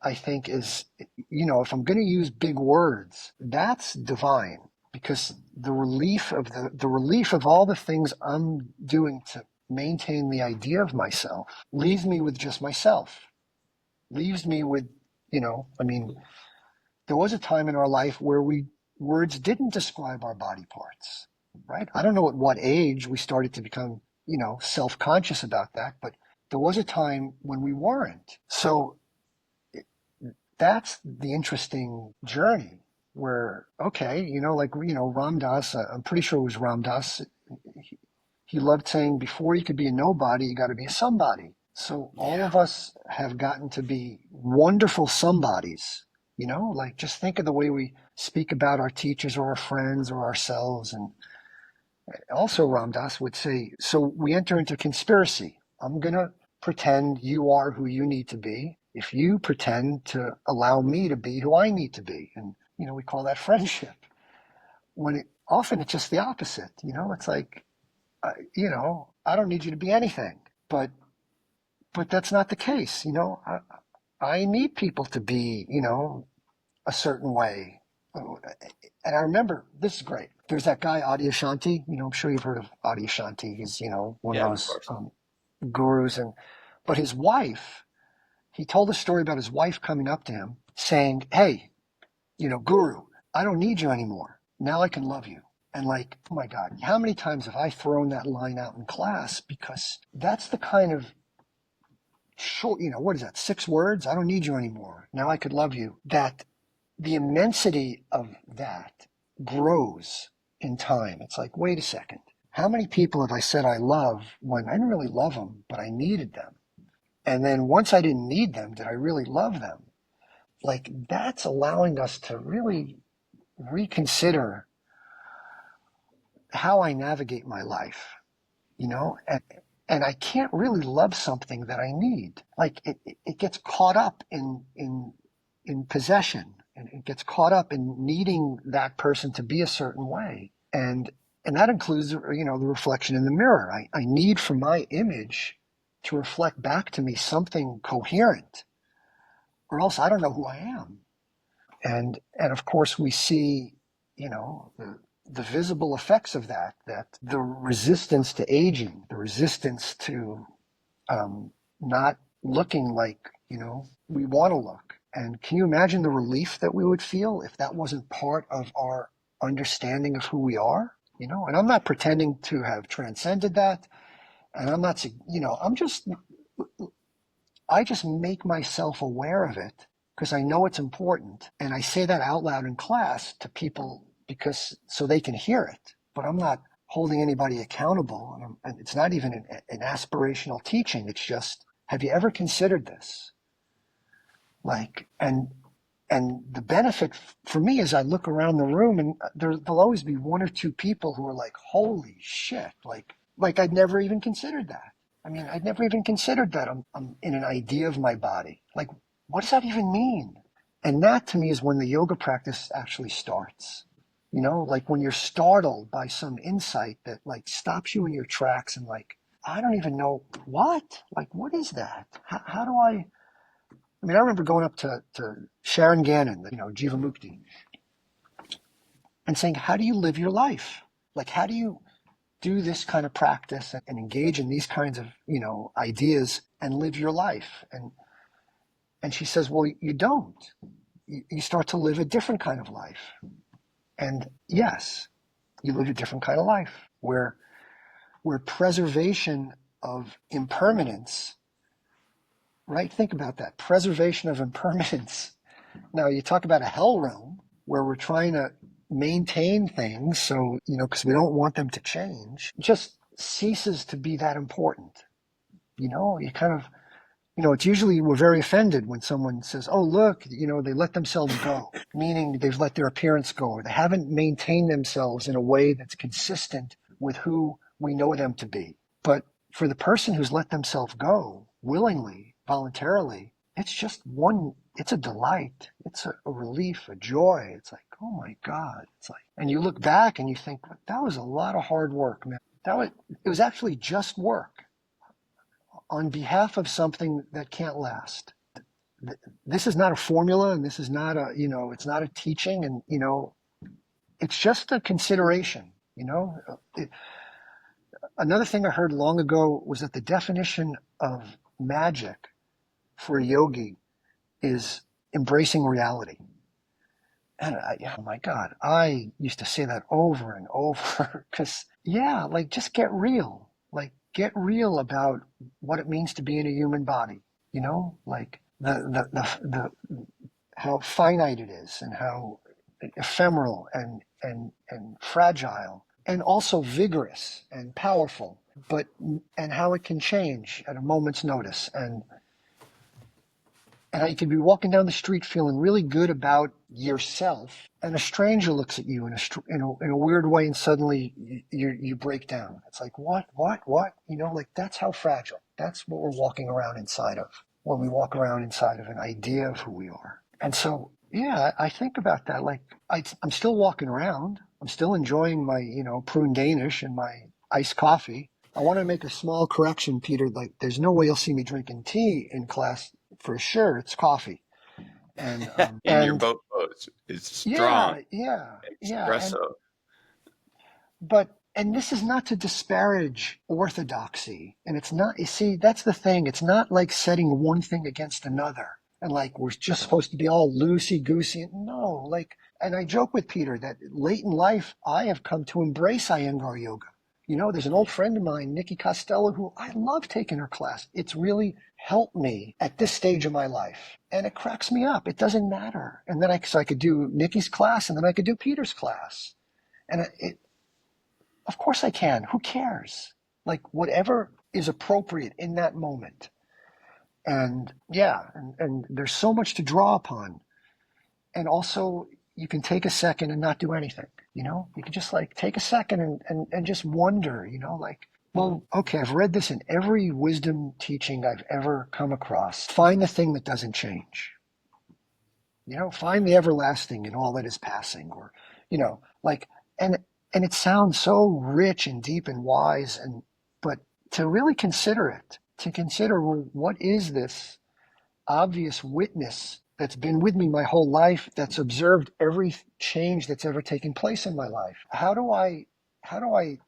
I think, is, if I'm going to use big words, that's divine, because the relief of all the things I'm doing to maintain the idea of myself leaves me with just myself, leaves me with, there was a time in our life where words didn't describe our body parts, right? I don't know at what age we started to become, self-conscious about that, but there was a time when we weren't. So that's the interesting journey where, okay, Ram Dass, I'm pretty sure it was Ram Dass, he loved saying, before you could be a nobody, you got to be a somebody. So all of us have gotten to be wonderful somebodies, like just think of the way we speak about our teachers or our friends or ourselves. And also Ram Dass would say, so we enter into conspiracy. I'm going to pretend you are who you need to be if you pretend to allow me to be who I need to be. And, we call that friendship. Often it's just the opposite, it's like, I don't need you to be anything, but that's not the case. I need people to be, a certain way. And I remember, this is great. There's that guy, Adyashanti, I'm sure you've heard of Adyashanti. He's, one of those gurus. But his wife, he told a story about his wife coming up to him saying, hey, Guru, I don't need you anymore. Now I can love you. And like, oh my God, how many times have I thrown that line out in class? Because that's the kind of short, what is that? 6 words? I don't need you anymore. Now I could love you. That the immensity of that grows in time. It's like, wait a second. How many people have I said I love when I didn't really love them, but I needed them? And then once I didn't need them, did I really love them? Like, that's allowing us to really reconsider how I navigate my life, and I can't really love something that I need. Like it gets caught up in possession, and it gets caught up in needing that person to be a certain way. And that includes, the reflection in the mirror. I need for my image to reflect back to me something coherent, or else I don't know who I am. And of course we see, the visible effects of that the resistance to aging, the resistance to not looking like, we want to look. And can you imagine the relief that we would feel if that wasn't part of our understanding of who we are? And I'm not pretending to have transcended that. And I'm not, I just make myself aware of it because I know it's important. And I say that out loud in class to people so they can hear it. But I'm not holding anybody accountable. And it's not even an aspirational teaching. It's just, have you ever considered this? Like, and the benefit for me is I look around the room and there'll always be 1 or 2 people who are like, holy shit. Like I'd never even considered that. I mean, I'd never even considered that I'm in an idea of my body. Like, what does that even mean? And that to me is when the yoga practice actually starts. Like when you're startled by some insight that like stops you in your tracks and like, I don't even know what, like, what is that? How do I remember going up to Sharon Gannon, Jiva Mukti, and saying, how do you live your life? Like, how do you do this kind of practice and engage in these kinds of, ideas and live your life? And she says, well, you don't. You start to live a different kind of life. And yes, you live a different kind of life where preservation of impermanence, right? Think about that. Preservation of impermanence. Now, you talk about a hell realm where we're trying to maintain things so, because we don't want them to change, just ceases to be that important. You kind of, it's usually we're very offended when someone says, oh, look, they let themselves go, meaning they've let their appearance go, or they haven't maintained themselves in a way that's consistent with who we know them to be. But for the person who's let themselves go willingly, voluntarily, it's just it's a delight. It's a relief, a joy. It's like, oh my God. It's like, and you look back and you think, that was a lot of hard work, man. It was actually just work on behalf of something that can't last. This is not a formula, and this is not it's not a teaching, and, it's just a consideration, Another thing I heard long ago was that the definition of magic for a yogi is embracing reality. And oh my God, I used to say that over and over because, like, just get real. Like, get real about what it means to be in a human body. Like the how finite it is and how ephemeral and fragile and also vigorous and powerful, and how it can change at a moment's notice. And you could be walking down the street feeling really good about yourself, and a stranger looks at you in a weird way, and suddenly you break down. It's like, what? Like, that's how fragile. That's what we're walking around inside of when we walk around inside of an idea of who we are. And so, yeah, I think about that. Like, I'm still walking around. I'm still enjoying my, prune Danish and my iced coffee. I want to make a small correction, Peter. Like, there's no way you'll see me drinking tea in class. For sure, it's coffee. And In your boat pose, it's strong yeah. espresso. And this is not to disparage orthodoxy. And it's not, you see, that's the thing. It's not like setting one thing against another and like we're just supposed to be all loosey-goosey. No, like, and I joke with Peter that late in life, I have come to embrace Iyengar yoga. There's an old friend of mine, Nikki Costello, who I love taking her class. It's really helped me at this stage of my life. And it cracks me up. It doesn't matter. And then so I could do Nikki's class and then I could do Peter's class. And of course I can. Who cares? Like, whatever is appropriate in that moment. And yeah, and there's so much to draw upon. And also, you can take a second and not do anything. You can just like take a second and just wonder, like, well, okay, I've read this in every wisdom teaching I've ever come across. Find the thing that doesn't change. Find the everlasting in all that is passing, or, like, and it sounds so rich and deep and wise, but to really consider it, well, what is this obvious witness that's been with me my whole life, that's observed every change that's ever taken place in my life?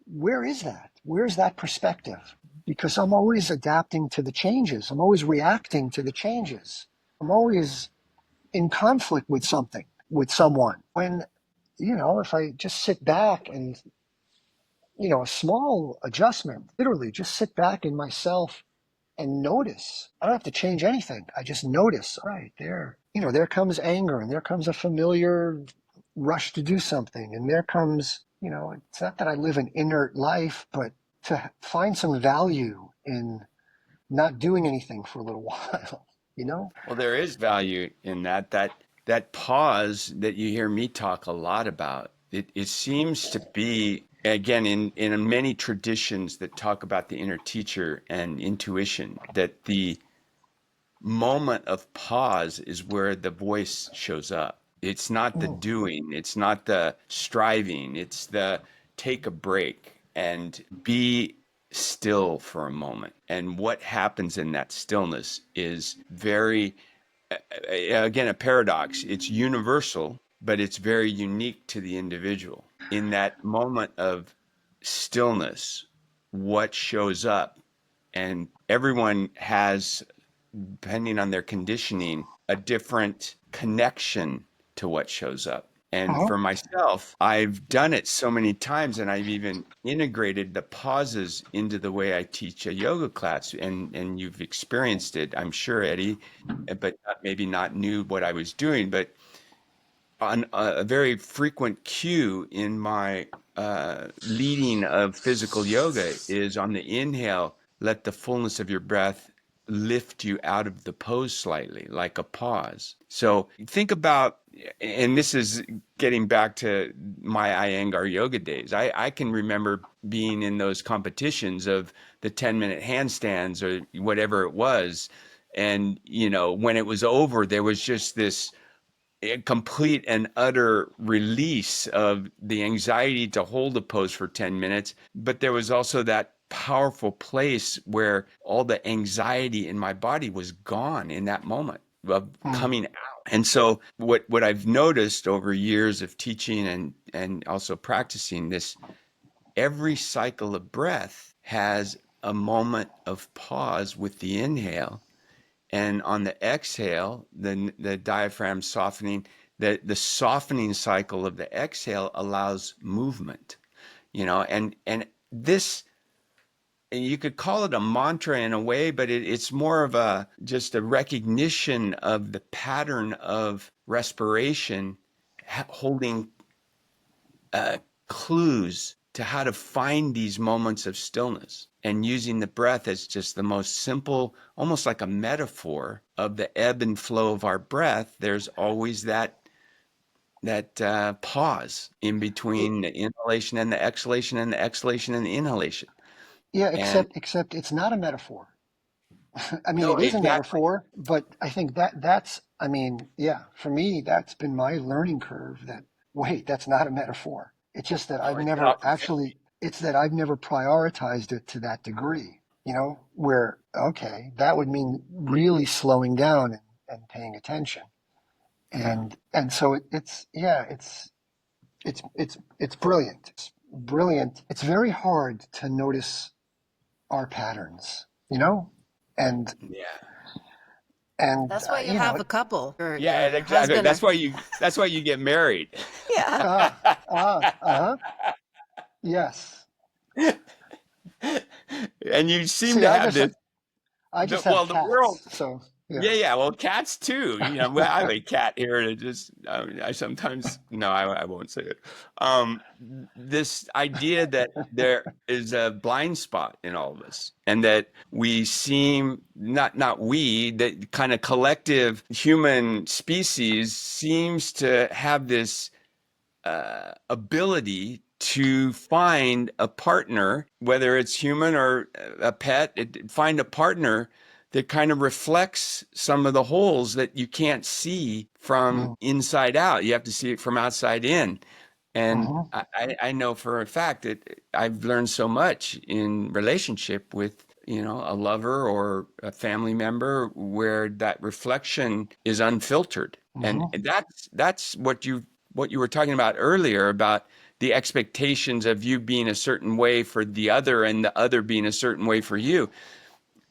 Where is that? Where's that perspective? Because I'm always adapting to the changes. I'm always reacting to the changes. I'm always in conflict with someone. When, if I just sit back and, a small adjustment, literally just sit back in myself and notice. I don't have to change anything. I just notice. Right there, there comes anger, and there comes a familiar rush to do something, and there comes, it's not that I live an inert life, but to find some value in not doing anything for a little while. Well, there is value in that pause that you hear me talk a lot about. It seems to be, again, in many traditions that talk about the inner teacher and intuition, that the moment of pause is where the voice shows up. It's not the doing, it's not the striving, it's the take a break and be still for a moment. And what happens in that stillness is very, again, a paradox. It's universal, but it's very unique to the individual. In that moment of stillness, what shows up, and everyone has, depending on their conditioning, a different connection to what shows up. And for myself, I've done it so many times, and I've even integrated the pauses into the way I teach a yoga class. And you've experienced it, I'm sure, Eddie, but maybe not knew what I was doing. But on a very frequent cue in my leading of physical yoga is on the inhale, let the fullness of your breath lift you out of the pose slightly, like a pause. So think about, and this is getting back to my Iyengar yoga days. I can remember being in those competitions of the 10-minute handstands or whatever it was. And, when it was over, there was just this complete and utter release of the anxiety to hold a pose for 10 minutes. But there was also that powerful place where all the anxiety in my body was gone in that moment of coming out. And so what I've noticed over years of teaching and also practicing this, every cycle of breath has a moment of pause with the inhale. And on the exhale, the diaphragm softening, the softening cycle of the exhale allows movement, and this and you could call it a mantra in a way, but it's more of just a recognition of the pattern of respiration, holding clues to how to find these moments of stillness, and using the breath as just the most simple, almost like a metaphor of the ebb and flow of our breath. There's always that pause in between the inhalation and the exhalation, and the exhalation and the inhalation. Yeah, And except it's not a metaphor. I mean, no, it is a exactly. metaphor, but I think that's, I mean, yeah, for me, that's been my learning curve that, wait, that's not a metaphor. It's just that No, I've it's an never opportunity. actually, it's that I've never prioritized it to that degree, where, okay, that would mean really slowing down and paying attention. And so yeah, it's brilliant. It's brilliant. It's very hard to notice our patterns, and Yeah. and That's why you have a couple, or Yeah, your exactly. husband, or That's why you get married. yeah. yes. And you seem See, to have this, I just have well, the world. cats, so Yeah, yeah. yeah. Well, cats too. Well, I have a cat here that just, I sometimes, no, I won't say it. Um, this idea that there is a blind spot in all of us, and that we seem, not we, that kind of collective human species seems to have this ability to find a partner, whether it's human or a pet, find a partner that kind of reflects some of the holes that you can't see from Mm, inside out. You have to see it from outside in. And mhm, I know for a fact that I've learned so much in relationship with, a lover or a family member, where that reflection is unfiltered. And mhm. that's what you were talking about earlier, about the expectations of you being a certain way for the other and the other being a certain way for you.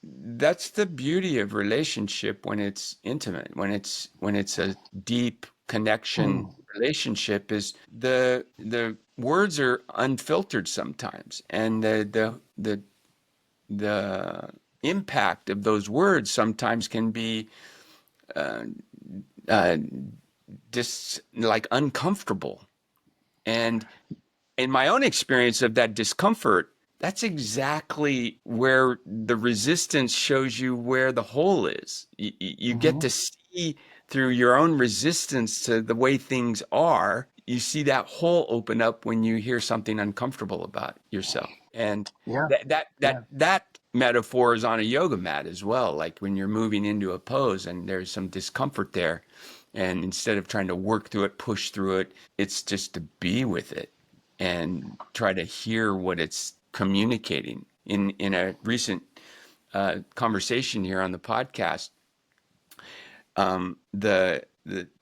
That's the beauty of relationship when it's intimate, when it's a deep connection Mm. relationship, is the words are unfiltered sometimes, and the impact of those words sometimes can be uh, just like uncomfortable. And in my own experience of that discomfort, that's exactly where the resistance shows you where the hole is. You get Mhm. to see through your own resistance to the way things are. You see that hole open up when you hear something uncomfortable about yourself. And Yeah, that that that yeah. that metaphor is on a yoga mat as well. Like when you're moving into a pose and there's some discomfort there, and instead of trying to work through it, push through it, it's just to be with it and try to hear what it's communicating. In a recent conversation here on the podcast, the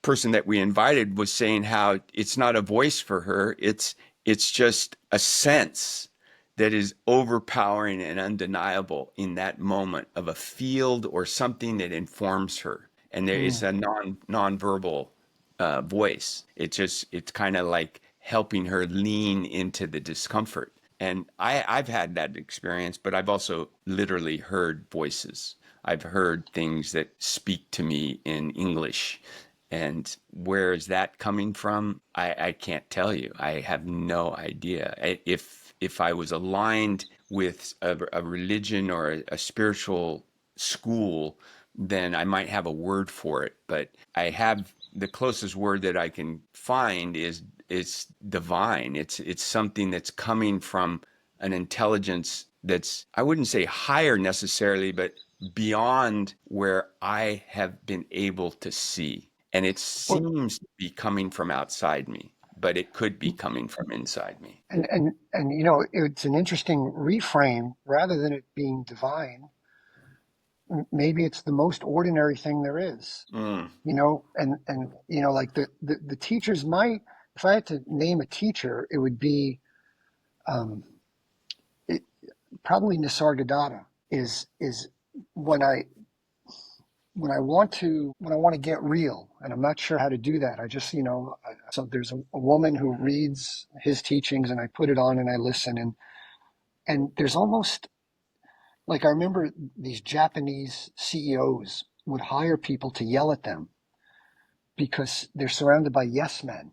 person that we invited was saying how it's not a voice for her; it's just a sense that is overpowering and undeniable in that moment, of a field or something that informs her, and there is Mm. a nonverbal voice. It's kind of like helping her lean into the discomfort. And I've had that experience, but I've also literally heard voices. I've heard things that speak to me in English. And where is that coming from? I can't tell you. I have no idea. If I was aligned with a religion or a spiritual school, then I might have a word for it. But I have, the closest word that I can find is divine. It's something that's coming from an intelligence that's, I wouldn't say higher necessarily, but beyond where I have been able to see. And it Well, seems to be coming from outside me, but it could be coming from inside me. and it's an interesting reframe. Rather than it being divine, maybe it's the most ordinary thing there is. Mm. And like the teachers might, if I had to name a teacher, it would be um, it, probably Nisargadatta. Is when I want to get real, and I'm not sure how to do that. I just, so there's a woman who reads his teachings, and I put it on and I listen, and there's almost Like I remember these Japanese CEOs would hire people to yell at them because they're surrounded by yes men,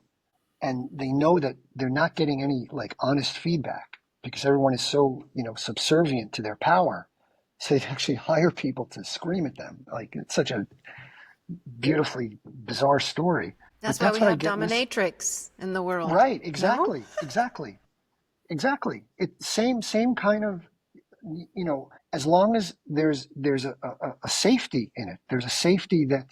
and they know that they're not getting any like honest feedback because everyone is so, subservient to their power. So they actually hire people to scream at them. Like it's such a beautifully bizarre story. But That's why that's we what I have get in this. dominatrix in the world. Right, No? exactly. It same kind of, as long as there's a safety in it. There's a safety that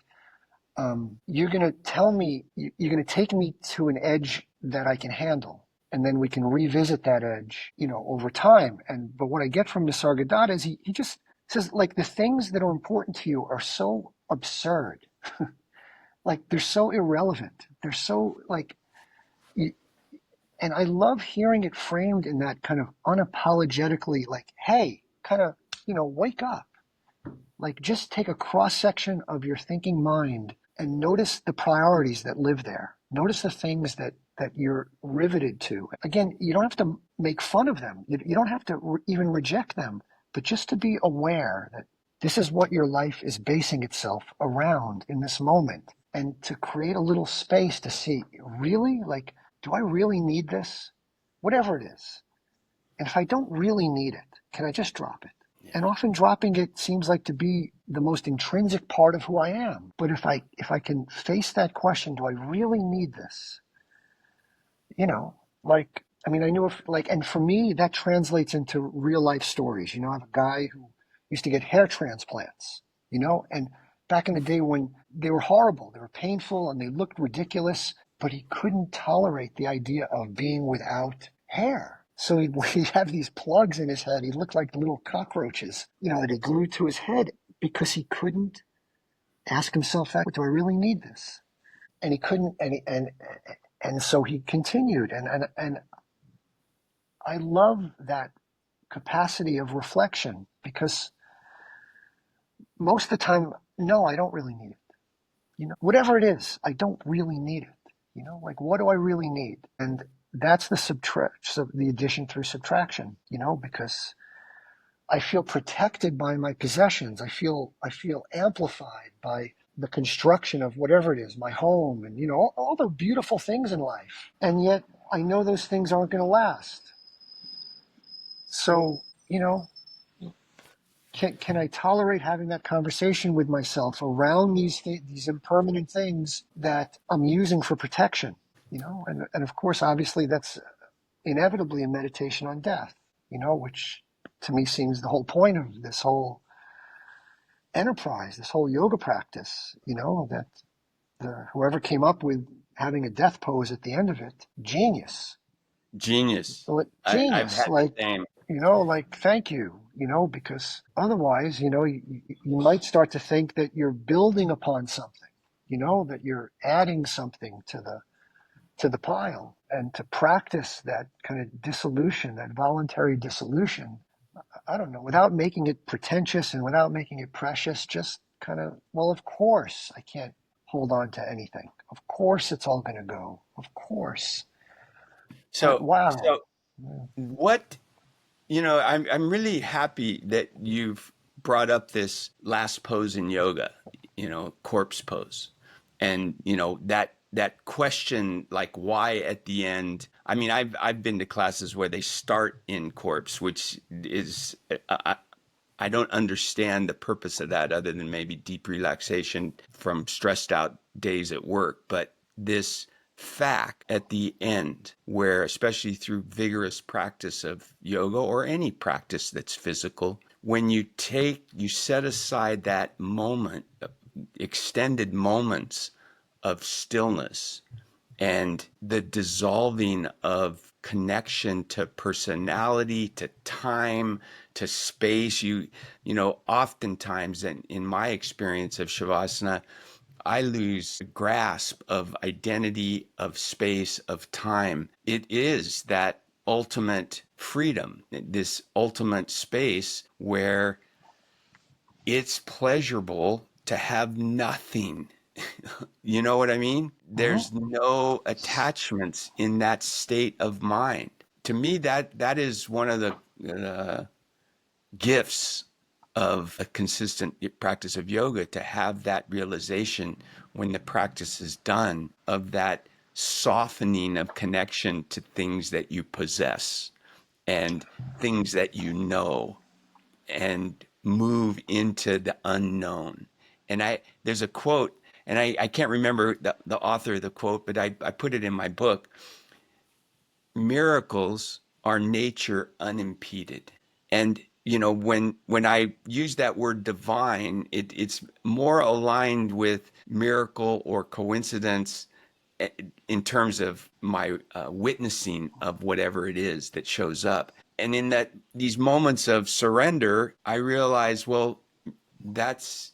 you're going to tell me, you're going to take me to an edge that I can handle. And then we can revisit that edge, over time. But what I get from Nisargadatta is he just says, like, the things that are important to you are so absurd. Like, they're so irrelevant. They're so, like, and I love hearing it framed in that kind of unapologetically, like, hey, kind of, wake up. Like, just take a cross section of your thinking mind and notice the priorities that live there. Notice the things that you're riveted to. Again, you don't have to make fun of them. You don't have to even reject them, but just to be aware that this is what your life is basing itself around in this moment. And to create a little space to see, really? Like, do I really need this? Whatever it is. And if I don't really need it, can I just drop it? And often dropping it seems like to be the most intrinsic part of who I am. But if I can face that question, do I really need this? I knew and for me, that translates into real life stories. I have a guy who used to get hair transplants, and back in the day when they were horrible, they were painful and they looked ridiculous, but he couldn't tolerate the idea of being without hair. So he'd have these plugs in his head. He looked like little cockroaches, that he glued to his head because he couldn't ask himself that, do I really need this? And he couldn't, and so he continued. And I love that capacity of reflection because most of the time, no, I don't really need it. Whatever it is, I don't really need it. Like, what do I really need? And that's the addition through subtraction, because I feel protected by my possessions. I feel amplified by the construction of whatever it is, my home and, all the beautiful things in life. And yet I know those things aren't going to last. So, can I tolerate having that conversation with myself around these impermanent things that I'm using for protection? And of course, obviously, that's inevitably a meditation on death, which to me seems the whole point of this whole enterprise, this whole yoga practice, that whoever came up with having a death pose at the end of it, genius. Genius. I've Genius. had Like, the same. thank you, because otherwise, you might start to think that you're building upon something, that you're adding something to the pile, and to practice that kind of dissolution, that voluntary dissolution, I don't know, without making it pretentious and without making it precious, just kind of, well, of course I can't hold on to anything. Of course it's all going to go. Of course. So, Wow. so what, I'm really happy that you've brought up this last pose in yoga, corpse pose. And, that question, like, why at the end? I mean, I've been to classes where they start in corpse, which is, I don't understand the purpose of that other than maybe deep relaxation from stressed out days at work. But this fact at the end, where especially through vigorous practice of yoga or any practice that's physical, when you set aside that moment, extended moments of stillness and the dissolving of connection to personality, to time, to space. Oftentimes, in my experience of Shavasana, I lose grasp of identity, of space, of time. It is that ultimate freedom, this ultimate space where it's pleasurable to have nothing. You know what I mean? There's no attachments in that state of mind. To me, that is one of the gifts of a consistent practice of yoga to have that realization when the practice is done of that softening of connection to things that you possess and things that you know, and move into the unknown. And there's a quote, and I can't remember the author of the quote, but I put it in my book. Miracles are nature unimpeded. And when I use that word divine, it's more aligned with miracle or coincidence in terms of my witnessing of whatever it is that shows up. And in these moments of surrender, I realize, well, that's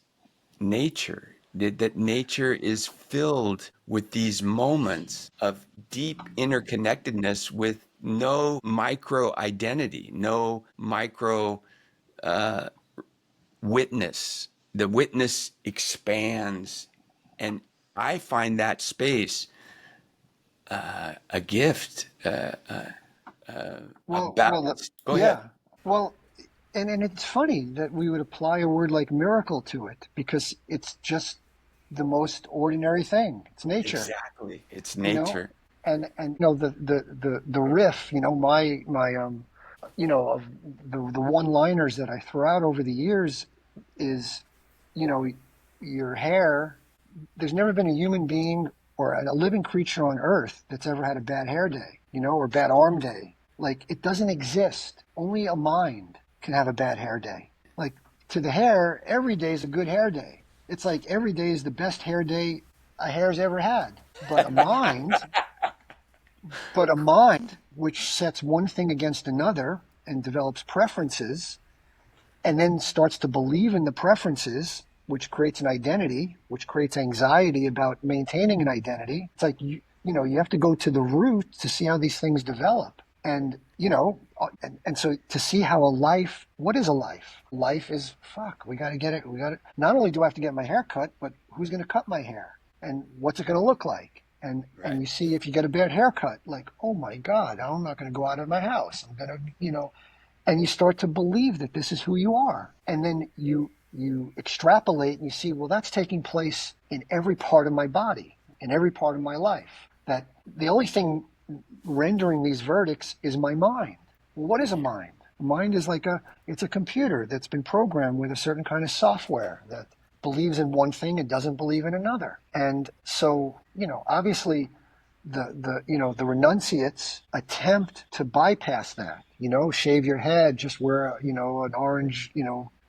nature. That nature is filled with these moments of deep interconnectedness with no micro identity, no micro witness. The witness expands. And I find that space a gift, a balance. Go ahead. Yeah. Well, and it's funny that we would apply a word like miracle to it because it's just the most ordinary thing. It's nature. Exactly. It's You know, nature. and the riff, my of the one-liners that I throw out over the years is, you know, your hair. There's never been a human being or a living creature on Earth that's ever had a bad hair day, or bad arm day. Like, it doesn't exist. Only a mind can have a bad hair day. Like, to the hair, every day is a good hair day. It's like every day is the best hair day a hair's ever had. But a mind which sets one thing against another and develops preferences and then starts to believe in the preferences, which creates an identity, which creates anxiety about maintaining an identity. It's like, you have to go to the root to see how these things develop. And, and so to see how what is a life? Life is, we got to get it. Not only do I have to get my hair cut, but who's going to cut my hair? And what's it going to look like? And you see, if you get a bad haircut, like, oh my God, I'm not going to go out of my house. I'm going to, and you start to believe that this is who you are. And then you extrapolate and you see, well, that's taking place in every part of my body, in every part of my life. That the only thing rendering these verdicts is my mind. Well, what is a mind? A mind is it's a computer that's been programmed with a certain kind of software that believes in one thing and doesn't believe in another. And so, obviously the renunciates attempt to bypass that, shave your head, just wear, an orange,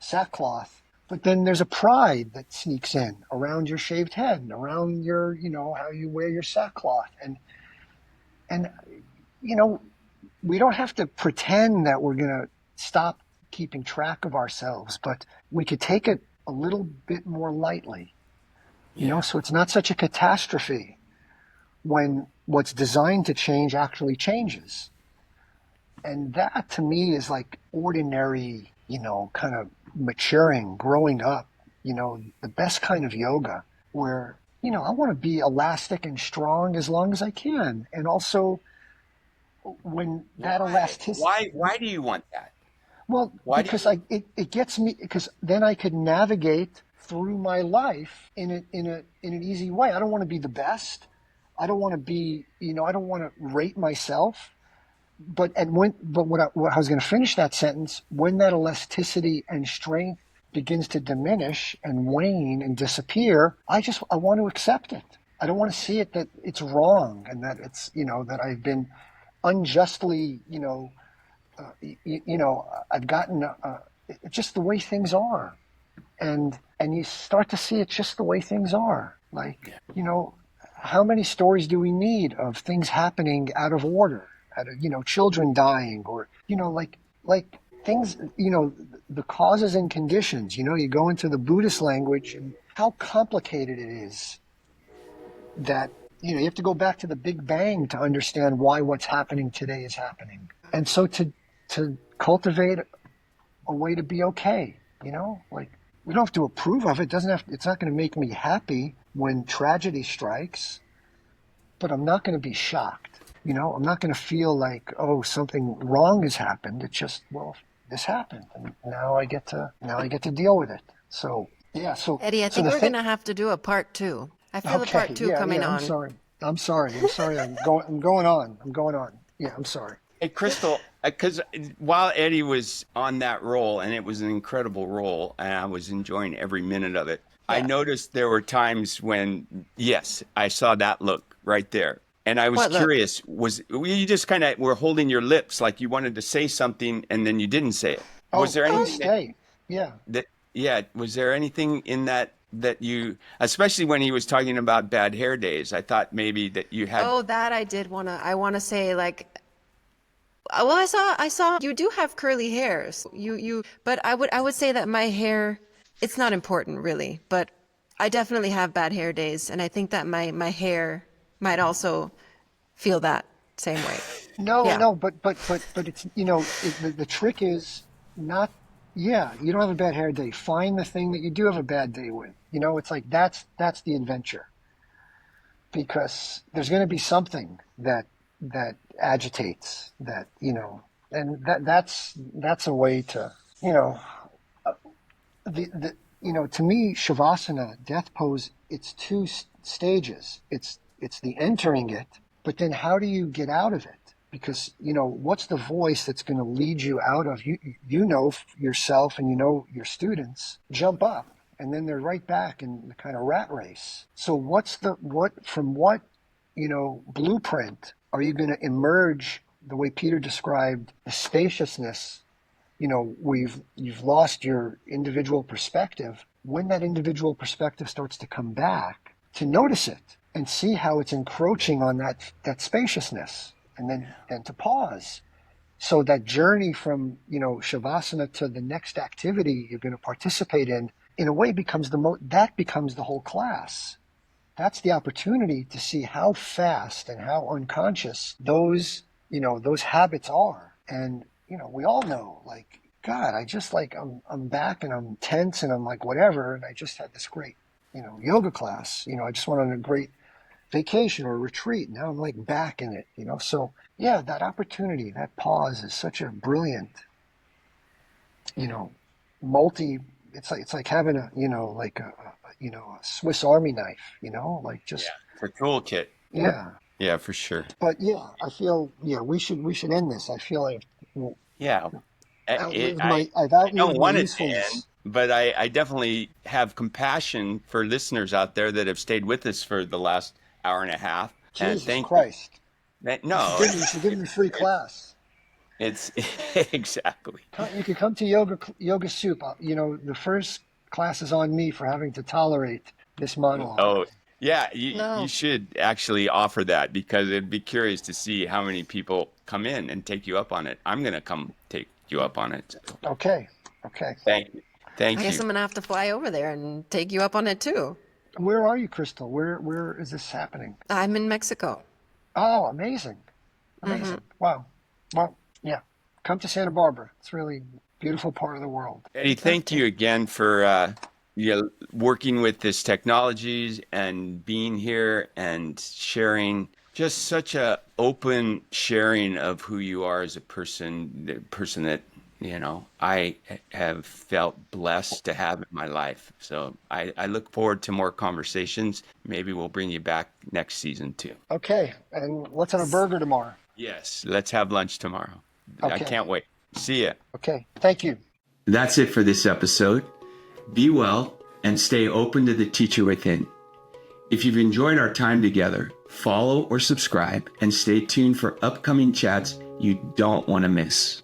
sackcloth. But then there's a pride that sneaks in around your shaved head and around your, how you wear your sackcloth. And we don't have to pretend that we're going to stop keeping track of ourselves, but we could take it a little bit more lightly, so it's not such a catastrophe when what's designed to change actually changes. And that to me is like ordinary, kind of maturing, growing up, the best kind of yoga where, I want to be elastic and strong as long as I can. And also when that elasticity. Why do you want that? Well, because it gets me, because then I could navigate through my life in an easy way. I don't want to be the best. I don't want to be, I don't want to rate myself. But what I was going to finish that sentence, when that elasticity and strength begins to diminish and wane and disappear, I want to accept it. I don't want to see it that it's wrong and that it's, that I've been unjustly, I've gotten it's just the way things are, and you start to see it's just the way things are. Like, how many stories do we need of things happening out of order, children dying, or like things, the causes and conditions. You go into the Buddhist language and how complicated it is. That you have to go back to the Big Bang to understand why what's happening today is happening, and so to cultivate a way to be okay, like we don't have to approve of it. It's not going to make me happy when tragedy strikes, but I'm not going to be shocked. I'm not going to feel like, oh, something wrong has happened. It's just, well, this happened, and now I get to deal with it. So yeah, so Eddie, I so think the we're thing. going to have to do a part two. I feel a Okay, part two yeah, coming I'm on. sorry. I'm going on. Yeah, I'm sorry. Hey, Crystal, because while Eddie was on that role, and it was an incredible role, and I was enjoying every minute of it, I Yeah. noticed there were times when, yes, I saw that look right there. And I was What look? curious, was you just kind of were holding your lips like you wanted to say something and then you didn't say it? Was Oh, there please anything stay. Yeah. yeah, was there anything in that you, especially when he was talking about bad hair days, I thought maybe that you had, Oh, that I want to say like, well, I saw you do have curly hairs. But I would say that my hair, it's not important really, but I definitely have bad hair days. And I think that my hair might also feel that same way. No, Yeah. no, but it's, the trick is not, yeah, you don't have a bad hair day. Find the thing that you do have a bad day with. It's like that's the adventure, because there's going to be something that agitates that, and that's a way to, to me, Shavasana, death pose, it's two stages. It's the entering it, but then how do you get out of it? Because, what's the voice that's going to lead you out of, yourself, and your students jump up, and then they're right back in the kind of rat race. So from what blueprint are you going to emerge the way Peter described the spaciousness? You've lost your individual perspective. When that individual perspective starts to come back, to notice it and see how it's encroaching on that spaciousness, and then to pause. So that journey from, Shavasana to the next activity you're going to participate in a way becomes that becomes the whole class. That's the opportunity to see how fast and how unconscious those habits are. And, we all know, like, God, I just like, I'm back and I'm tense and I'm like, whatever. And I just had this great, yoga class, I just went on a great vacation or retreat. Now I'm like back in it, So yeah, that opportunity, that pause is such a brilliant, it's like having a, a Swiss Army knife, like yeah, just, for toolkit. yeah. Yeah, for sure. But yeah, I feel, yeah, we should end this. I feel like Yeah. I've I outlived don't my want it to end, usefulness. but I definitely have compassion for listeners out there that have stayed with us for the last hour and a half. And Jesus thank you. Christ. No, You should give me free class. it's exactly. You could come to yoga soup. The first class is on me for having to tolerate this monologue. Oh, yeah, you No. should actually offer that, because it'd be curious to see how many people come in and take you up on it. I'm going to come take you up on it. Okay. Thank you. I Thank guess you. I'm going to have to fly over there and take you up on it too. Where are you, Crystal? Where is this happening? I'm in Mexico. Oh, amazing. Wow. Well, yeah. Come to Santa Barbara. It's really a beautiful part of the world. Eddie, thank you again for working with this technologies and being here and sharing just such a open sharing of who you are as a person, the person that, I have felt blessed to have in my life. So I look forward to more conversations. Maybe we'll bring you back next season too. Okay. And let's have a burger tomorrow. Yes, let's have lunch tomorrow. I Okay. can't wait. See ya. Okay. Thank you. That's it for this episode. Be well and stay open to the teacher within. If you've enjoyed our time together, follow or subscribe and stay tuned for upcoming chats you don't want to miss.